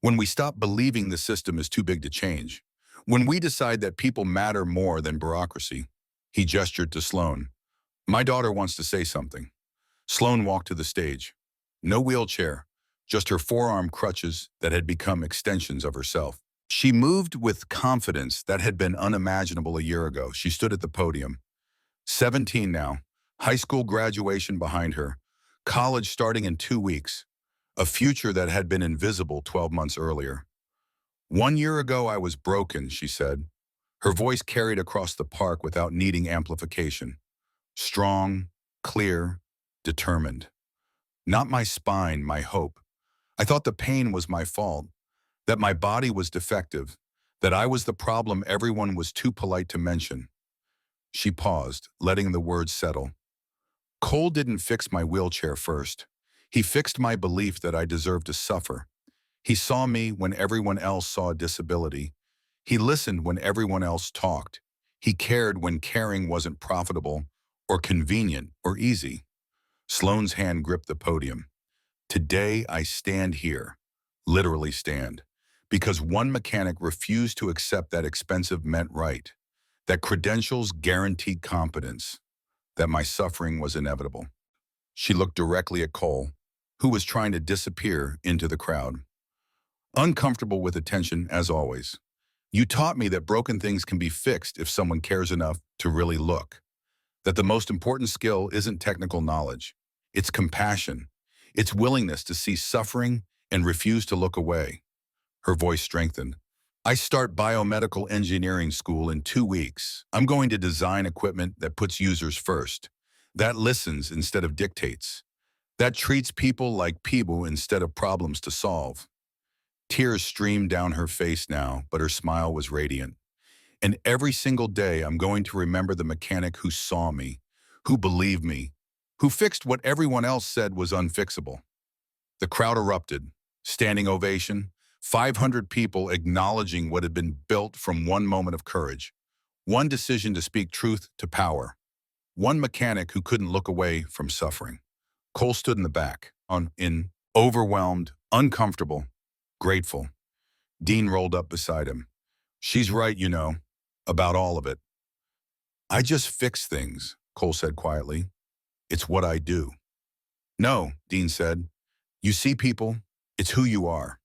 When we stop believing the system is too big to change. When we decide that people matter more than bureaucracy. He gestured to Sloan. My daughter wants to say something. Sloan walked to the stage. No wheelchair, just her forearm crutches that had become extensions of herself. She moved with confidence that had been unimaginable a year ago. She stood at the podium. 17 now, high school graduation behind her, college starting in 2 weeks, a future that had been invisible 12 months earlier. 1 year ago, I was broken, she said. Her voice carried across the park without needing amplification. Strong, clear, determined. Not my spine, my hope. I thought the pain was my fault, that my body was defective, that I was the problem everyone was too polite to mention. She paused, letting the words settle. Cole didn't fix my wheelchair first. He fixed my belief that I deserved to suffer. He saw me when everyone else saw a disability. He listened when everyone else talked. He cared when caring wasn't profitable or convenient or easy. Sloan's hand gripped the podium. Today I stand here, literally stand, because one mechanic refused to accept that expensive meant right, that credentials guaranteed competence, that my suffering was inevitable. She looked directly at Cole, who was trying to disappear into the crowd. Uncomfortable with attention, as always. You taught me that broken things can be fixed if someone cares enough to really look. That the most important skill isn't technical knowledge. It's compassion. It's willingness to see suffering and refuse to look away. Her voice strengthened. I start biomedical engineering school in 2 weeks. I'm going to design equipment that puts users first, that listens instead of dictates, that treats people like people instead of problems to solve. Tears streamed down her face now, but her smile was radiant. And every single day, I'm going to remember the mechanic who saw me, who believed me, who fixed what everyone else said was unfixable. The crowd erupted. Standing ovation, 500 people acknowledging what had been built from one moment of courage, one decision to speak truth to power, one mechanic who couldn't look away from suffering. Cole stood in the back, overwhelmed, uncomfortable, grateful. Dean rolled up beside him. She's right, about all of it. I just fix things, Cole said quietly. It's what I do. No, Dean said. You see people, it's who you are.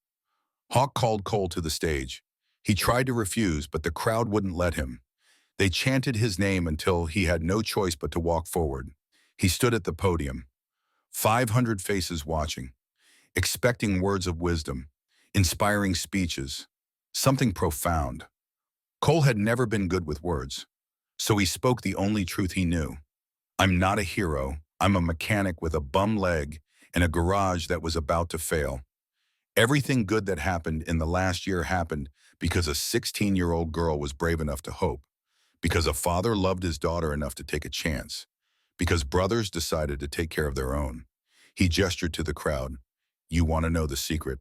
Hawk called Cole to the stage. He tried to refuse, but the crowd wouldn't let him. They chanted his name until he had no choice but to walk forward. He stood at the podium, 500 faces watching, expecting words of wisdom, inspiring speeches, something profound. Cole had never been good with words, so he spoke the only truth he knew. I'm not a hero. I'm a mechanic with a bum leg and a garage that was about to fail. Everything good that happened in the last year happened because a 16-year-old girl was brave enough to hope, because a father loved his daughter enough to take a chance, because brothers decided to take care of their own. He gestured to the crowd. You want to know the secret?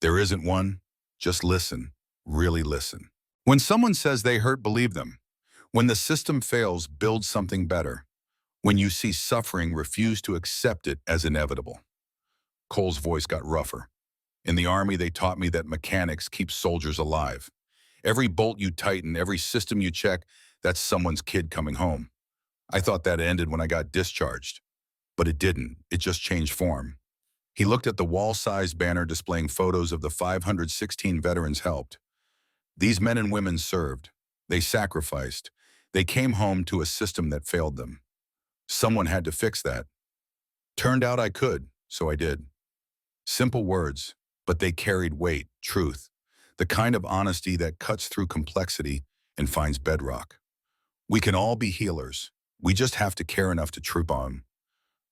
There isn't one. Just listen. Really listen. When someone says they hurt, believe them. When the system fails, build something better. When you see suffering, refuse to accept it as inevitable. Cole's voice got rougher. In the Army, they taught me that mechanics keep soldiers alive. Every bolt you tighten, every system you check, that's someone's kid coming home. I thought that ended when I got discharged. But it didn't. It just changed form. He looked at the wall-sized banner displaying photos of the 516 veterans helped. These men and women served. They sacrificed. They came home to a system that failed them. Someone had to fix that. Turned out I could, so I did. Simple words, but they carried weight, truth, the kind of honesty that cuts through complexity and finds bedrock. We can all be healers. We just have to care enough to troop on.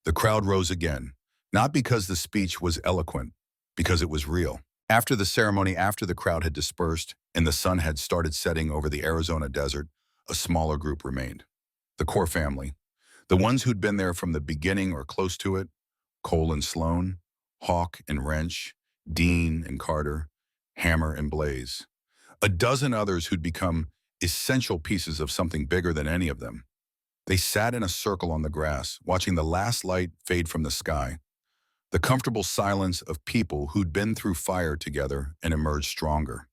The crowd rose again, not because the speech was eloquent, because it was real. After the ceremony, after the crowd had dispersed and the sun had started setting over the Arizona desert, a smaller group remained. The core family, the ones who'd been there from the beginning or close to it, Cole and Sloan, Hawk and Wrench, Dean and Carter, Hammer and Blaze. A dozen others who'd become essential pieces of something bigger than any of them. They sat in a circle on the grass, watching the last light fade from the sky. The comfortable silence of people who'd been through fire together and emerged stronger.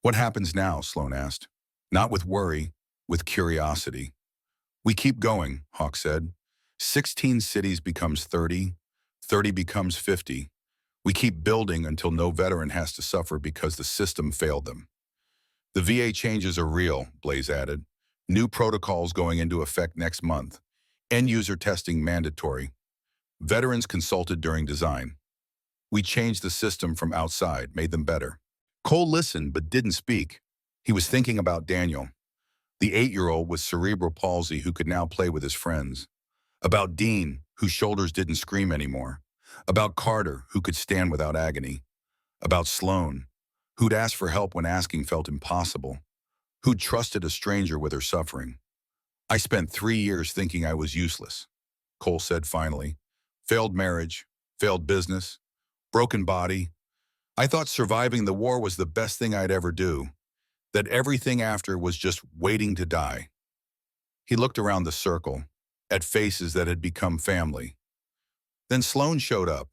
What happens now? Sloan asked. Not with worry, with curiosity. We keep going, Hawk said. 16 cities becomes 30, 30 becomes 50. We keep building until no veteran has to suffer because the system failed them. The VA changes are real, Blaze added. New protocols going into effect next month. End-user testing mandatory. Veterans consulted during design. We changed the system from outside, made them better. Cole listened but didn't speak. He was thinking about Daniel, the 8-year-old with cerebral palsy who could now play with his friends. About Dean, whose shoulders didn't scream anymore. About Carter, who could stand without agony. About Sloan, who'd asked for help when asking felt impossible. Who'd trusted a stranger with her suffering. I spent 3 years thinking I was useless, Cole said finally. Failed marriage, failed business, broken body. I thought surviving the war was the best thing I'd ever do, that everything after was just waiting to die. He looked around the circle, at faces that had become family. Then Sloan showed up,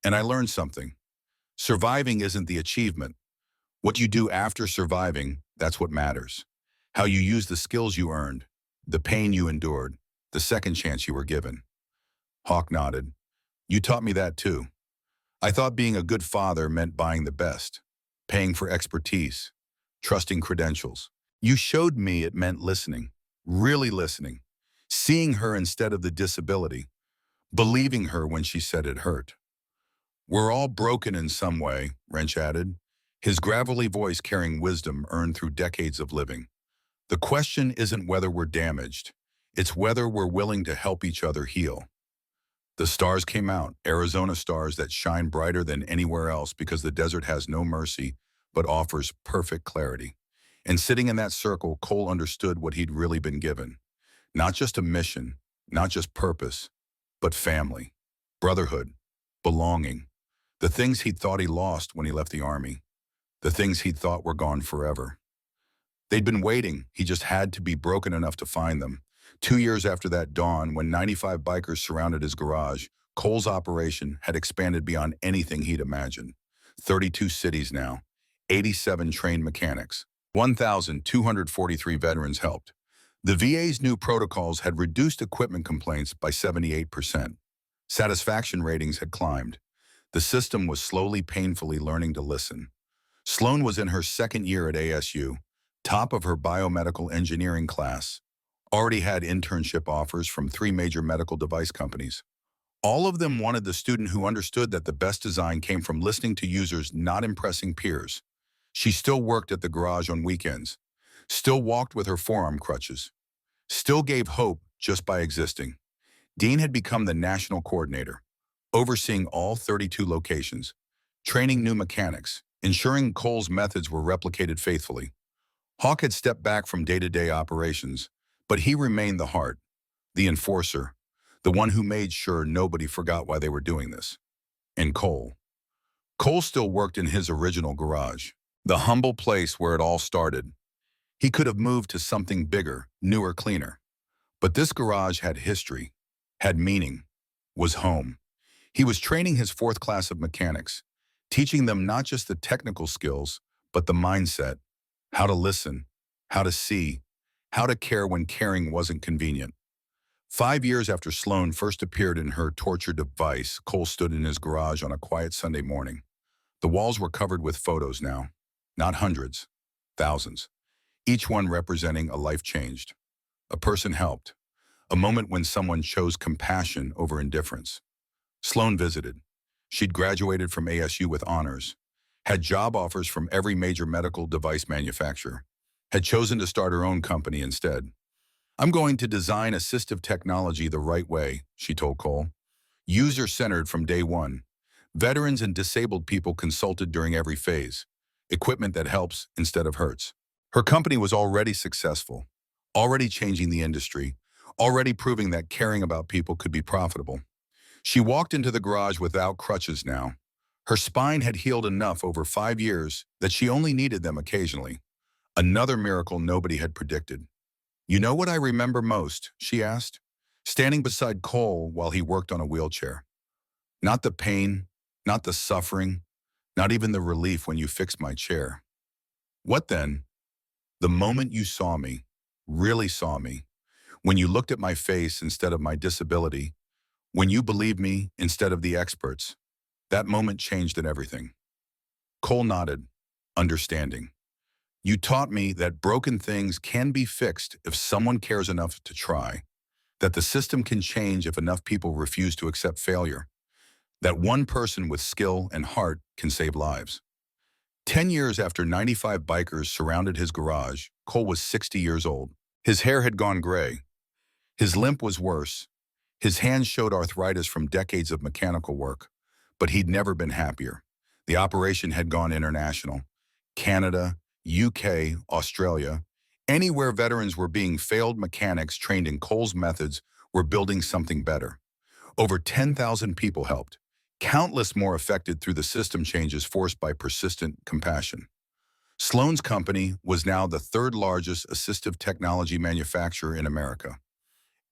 and I learned something. Surviving isn't the achievement. What you do after surviving, that's what matters. How you use the skills you earned, the pain you endured, the second chance you were given. Hawk nodded. You taught me that too. I thought being a good father meant buying the best, paying for expertise, trusting credentials. You showed me it meant listening, really listening, seeing her instead of the disability, believing her when she said it hurt. We're all broken in some way, Wrench added, his gravelly voice carrying wisdom earned through decades of living. The question isn't whether we're damaged, it's whether we're willing to help each other heal. The stars came out, Arizona stars that shine brighter than anywhere else because the desert has no mercy but offers perfect clarity. And sitting in that circle, Cole understood what he'd really been given. Not just a mission, not just purpose, but family, brotherhood, belonging. The things he'd thought he lost when he left the Army. The things he'd thought were gone forever. They'd been waiting, he just had to be broken enough to find them. 2 years after that dawn, when 95 bikers surrounded his garage, Cole's operation had expanded beyond anything he'd imagined. 32 cities now, 87 trained mechanics, 1,243 veterans helped. The VA's new protocols had reduced equipment complaints by 78%. Satisfaction ratings had climbed. The system was slowly, painfully learning to listen. Sloan was in her second year at ASU, top of her biomedical engineering class, already had internship offers from 3 major medical device companies. All of them wanted the student who understood that the best design came from listening to users, not impressing peers. She still worked at the garage on weekends, still walked with her forearm crutches, still gave hope just by existing. Dean had become the national coordinator, overseeing all 32 locations, training new mechanics, ensuring Cole's methods were replicated faithfully. Hawk had stepped back from day-to-day operations, but he remained the heart, the enforcer, the one who made sure nobody forgot why they were doing this. And Cole still worked in his original garage, the humble place where it all started. He could have moved to something bigger, newer, cleaner. But this garage had history, had meaning, was home. He was training his 4th class of mechanics, teaching them not just the technical skills, but the mindset, how to listen, how to see, how to care when caring wasn't convenient. 5 years after Sloan first appeared in her torture device, Cole stood in his garage on a quiet Sunday morning. The walls were covered with photos now, not hundreds, thousands, each one representing a life changed, a person helped, a moment when someone chose compassion over indifference. Sloan visited. She'd graduated from ASU with honors, had job offers from every major medical device manufacturer, had chosen to start her own company instead. "I'm going to design assistive technology the right way," she told Cole. "User-centered from day one. Veterans and disabled people consulted during every phase. Equipment that helps instead of hurts." Her company was already successful, already changing the industry, already proving that caring about people could be profitable. She walked into the garage without crutches now. Her spine had healed enough over 5 years that she only needed them occasionally. Another miracle nobody had predicted. "You know what I remember most?" she asked, standing beside Cole while he worked on a wheelchair. "Not the pain, not the suffering, not even the relief when you fixed my chair." "What then?" "The moment you saw me, really saw me. When you looked at my face instead of my disability. When you believed me instead of the experts. That moment changed everything." Cole nodded, understanding. "You taught me that broken things can be fixed if someone cares enough to try, that the system can change if enough people refuse to accept failure, that one person with skill and heart can save lives." 10 years after 95 bikers surrounded his garage, Cole was 60 years old. His hair had gone gray. His limp was worse. His hands showed arthritis from decades of mechanical work. But he'd never been happier. The operation had gone international. Canada, UK, Australia, anywhere veterans were being failed mechanics trained in Cole's methods were building something better. Over 10,000 people helped, countless more affected through the system changes forced by persistent compassion. Sloan's company was now the 3rd largest assistive technology manufacturer in America.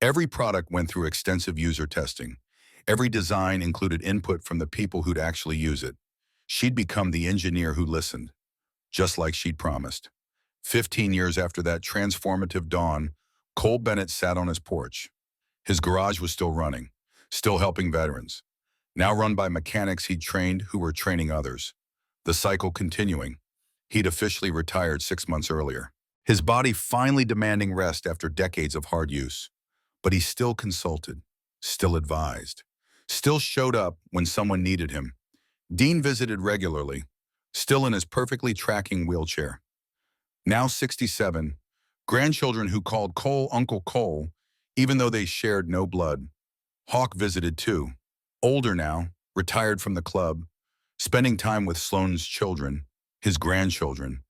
Every product went through extensive user testing. Every design included input from the people who'd actually use it. She'd become the engineer who listened, just like she'd promised. 15 years after that transformative dawn, Cole Bennett sat on his porch. His garage was still running, still helping veterans, now run by mechanics he'd trained who were training others. The cycle continuing. He'd officially retired 6 months earlier, his body finally demanding rest after decades of hard use. But he still consulted, still advised, still showed up when someone needed him. Dean visited regularly, still in his perfectly tracking wheelchair. Now 67, grandchildren who called Cole Uncle Cole, even though they shared no blood. Hawk visited too, older now, retired from the club, spending time with Sloan's children, his grandchildren,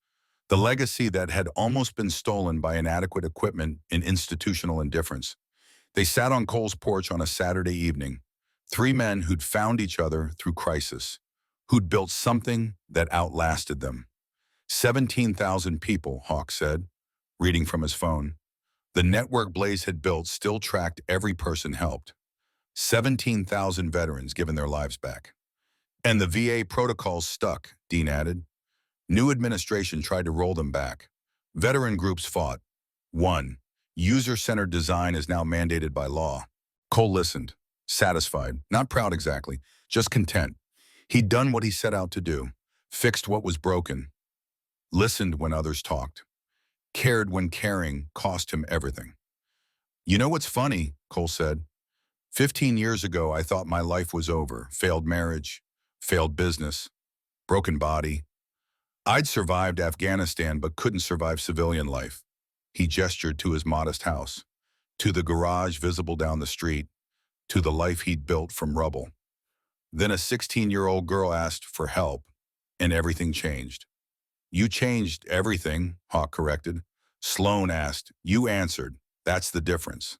the legacy that had almost been stolen by inadequate equipment and institutional indifference. They sat on Cole's porch on a Saturday evening, 3 men who'd found each other through crisis, who'd built something that outlasted them. 17,000 people, Hawk said, reading from his phone. The network Blaze had built still tracked every person helped. 17,000 veterans given their lives back. And the VA protocols stuck, Dean added. New administration tried to roll them back. Veteran groups fought, won. User-centered design is now mandated by law. Cole listened, satisfied, not proud exactly, just content. He'd done what he set out to do, fixed what was broken, listened when others talked, cared when caring cost him everything. You know what's funny, Cole said. 15 years ago, I thought my life was over. Failed marriage, failed business, broken body. I'd survived Afghanistan but couldn't survive civilian life. He gestured to his modest house, to the garage visible down the street, to the life he'd built from rubble. Then a 16-year-old girl asked for help, and everything changed. You changed everything, Hawk corrected. Sloan asked. You answered. That's the difference.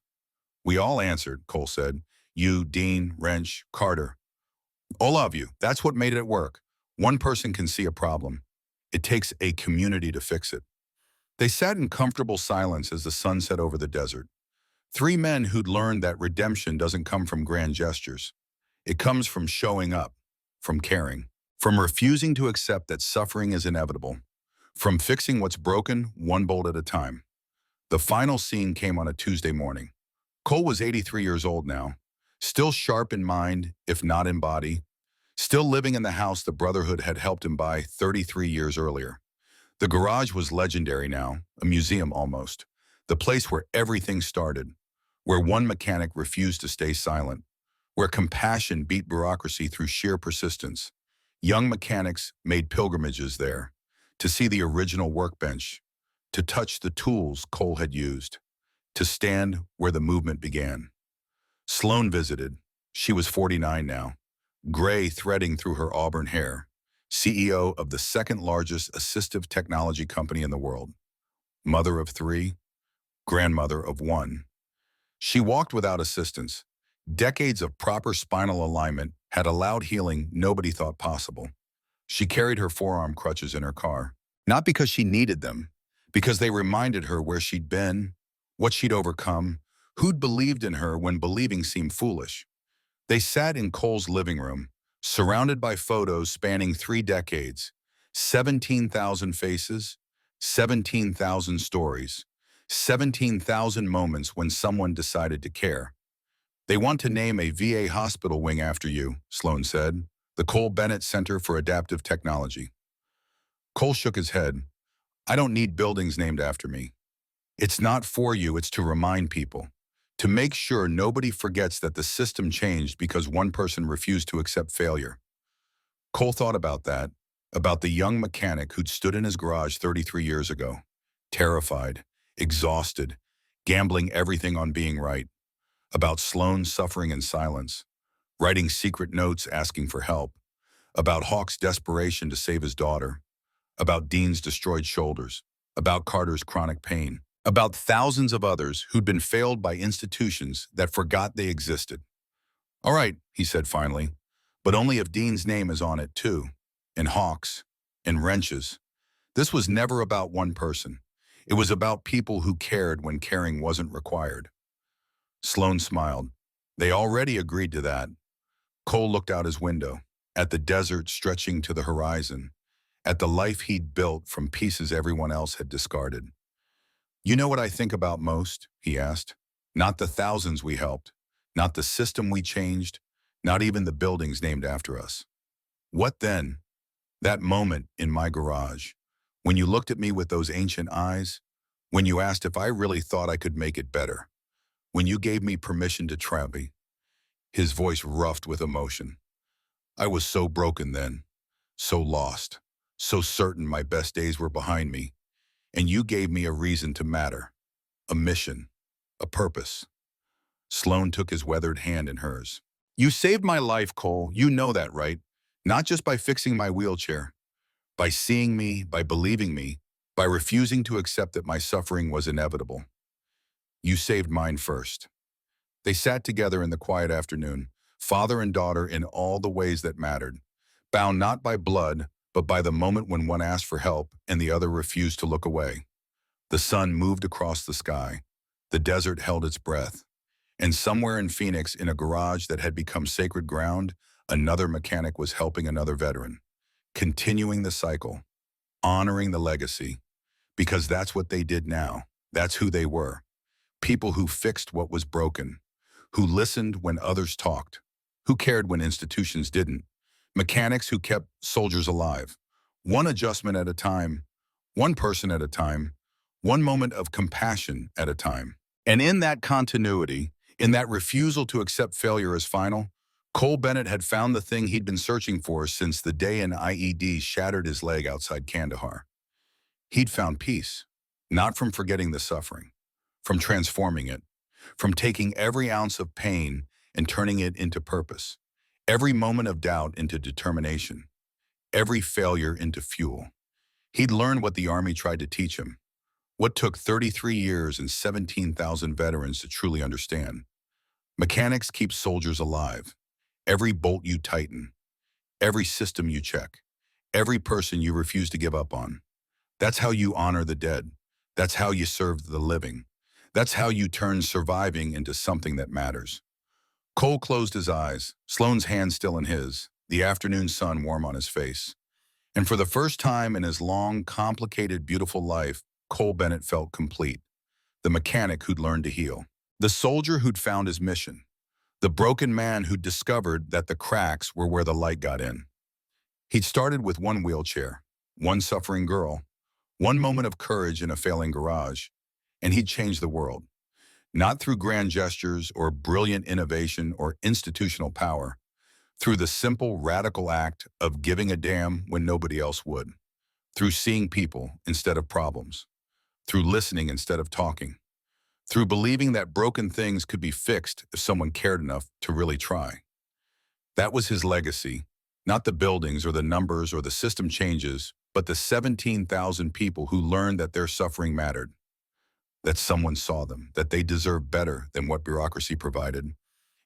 We all answered, Cole said. You, Dean, Wrench, Carter. All of you. That's what made it work. One person can see a problem. It takes a community to fix it. They sat in comfortable silence as the sun set over the desert. Three men who'd learned that redemption doesn't come from grand gestures. It comes from showing up, from caring, from refusing to accept that suffering is inevitable, from fixing what's broken one bolt at a time. The final scene came on a Tuesday morning. Cole was 83 years old now, still sharp in mind, if not in body, still living in the house the Brotherhood had helped him buy 33 years earlier. The garage was legendary now, a museum almost, the place where everything started, where one mechanic refused to stay silent, where compassion beat bureaucracy through sheer persistence. Young mechanics made pilgrimages there, to see the original workbench, to touch the tools Cole had used, to stand where the movement began. Sloan visited. She was 49 now, gray threading through her auburn hair, CEO of the second largest assistive technology company in the world, mother of three, grandmother of one. She walked without assistance. Decades of proper spinal alignment had allowed healing nobody thought possible. She carried her forearm crutches in her car, not because she needed them, because they reminded her where she'd been, what she'd overcome, who'd believed in her when believing seemed foolish. They sat in Cole's living room, surrounded by photos spanning 3 decades, 17,000 faces, 17,000 stories, 17,000 moments when someone decided to care. They want to name a VA hospital wing after you, Sloan said, the Cole Bennett Center for Adaptive Technology. Cole shook his head. I don't need buildings named after me. It's not for you, it's to remind people, to make sure nobody forgets that the system changed because one person refused to accept failure. Cole thought about that, about the young mechanic who'd stood in his garage 33 years ago, terrified, exhausted, gambling everything on being right, about Sloan suffering in silence, writing secret notes asking for help, about Hawk's desperation to save his daughter, about Dean's destroyed shoulders, about Carter's chronic pain, about thousands of others who'd been failed by institutions that forgot they existed. All right, he said finally, but only if Dean's name is on it too, and Hawk's, and Wrench's. This was never about one person. It was about people who cared when caring wasn't required. Sloan smiled. They already agreed to that. Cole looked out his window, at the desert stretching to the horizon, at the life he'd built from pieces everyone else had discarded. You know what I think about most? He asked. Not the thousands we helped, not the system we changed, not even the buildings named after us. What then? That moment in my garage, when you looked at me with those ancient eyes, when you asked if I really thought I could make it better, when you gave me permission to try. His voice roughed with emotion. I was so broken then, so lost, so certain my best days were behind me, and you gave me a reason to matter, a mission, a purpose. Sloan took his weathered hand in hers. You saved my life, Cole. You know that, right? Not just by fixing my wheelchair, by seeing me, by believing me, by refusing to accept that my suffering was inevitable. You saved mine first. They sat together in the quiet afternoon, father and daughter in all the ways that mattered, bound not by blood, but by the moment when one asked for help and the other refused to look away. The sun moved across the sky. The desert held its breath. And somewhere in Phoenix, in a garage that had become sacred ground, another mechanic was helping another veteran, continuing the cycle, honoring the legacy, because that's what they did now. That's who they were. People who fixed what was broken, who listened when others talked, who cared when institutions didn't. Mechanics who kept soldiers alive, one adjustment at a time, one person at a time, one moment of compassion at a time. And in that continuity, in that refusal to accept failure as final, Cole Bennett had found the thing he'd been searching for since the day an IED shattered his leg outside Kandahar. He'd found peace, not from forgetting the suffering, from transforming it, from taking every ounce of pain and turning it into purpose, every moment of doubt into determination, every failure into fuel. He'd learned what the Army tried to teach him, what took 33 years and 17,000 veterans to truly understand. Mechanics keep soldiers alive. Every bolt you tighten, every system you check, every person you refuse to give up on. That's how you honor the dead. That's how you serve the living. That's how you turn surviving into something that matters. Cole closed his eyes, Sloane's hand still in his, the afternoon sun warm on his face. And for the first time in his long, complicated, beautiful life, Cole Bennett felt complete. The mechanic who'd learned to heal. The soldier who'd found his mission. The broken man who'd discovered that the cracks were where the light got in. He'd started with one wheelchair, one suffering girl, one moment of courage in a failing garage, and he'd changed the world. Not through grand gestures or brilliant innovation or institutional power, through the simple, radical act of giving a damn when nobody else would, through seeing people instead of problems, through listening instead of talking, through believing that broken things could be fixed if someone cared enough to really try. That was his legacy, not the buildings or the numbers or the system changes, but the 17,000 people who learned that their suffering mattered, that someone saw them, that they deserved better than what bureaucracy provided.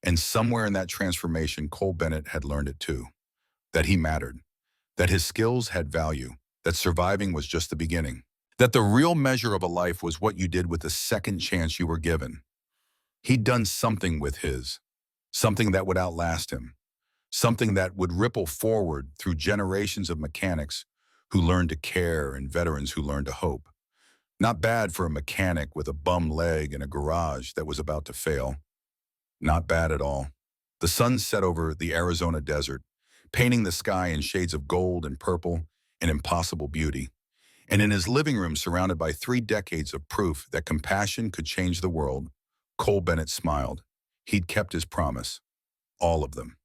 And somewhere in that transformation, Cole Bennett had learned it too, that he mattered, that his skills had value, that surviving was just the beginning, that the real measure of a life was what you did with the second chance you were given. He'd done something with his, something that would outlast him, something that would ripple forward through generations of mechanics who learned to care and veterans who learned to hope. Not bad for a mechanic with a bum leg in a garage that was about to fail. Not bad at all. The sun set over the Arizona desert, painting the sky in shades of gold and purple and impossible beauty. And in his living room, surrounded by 3 decades of proof that compassion could change the world, Cole Bennett smiled. He'd kept his promise. All of them.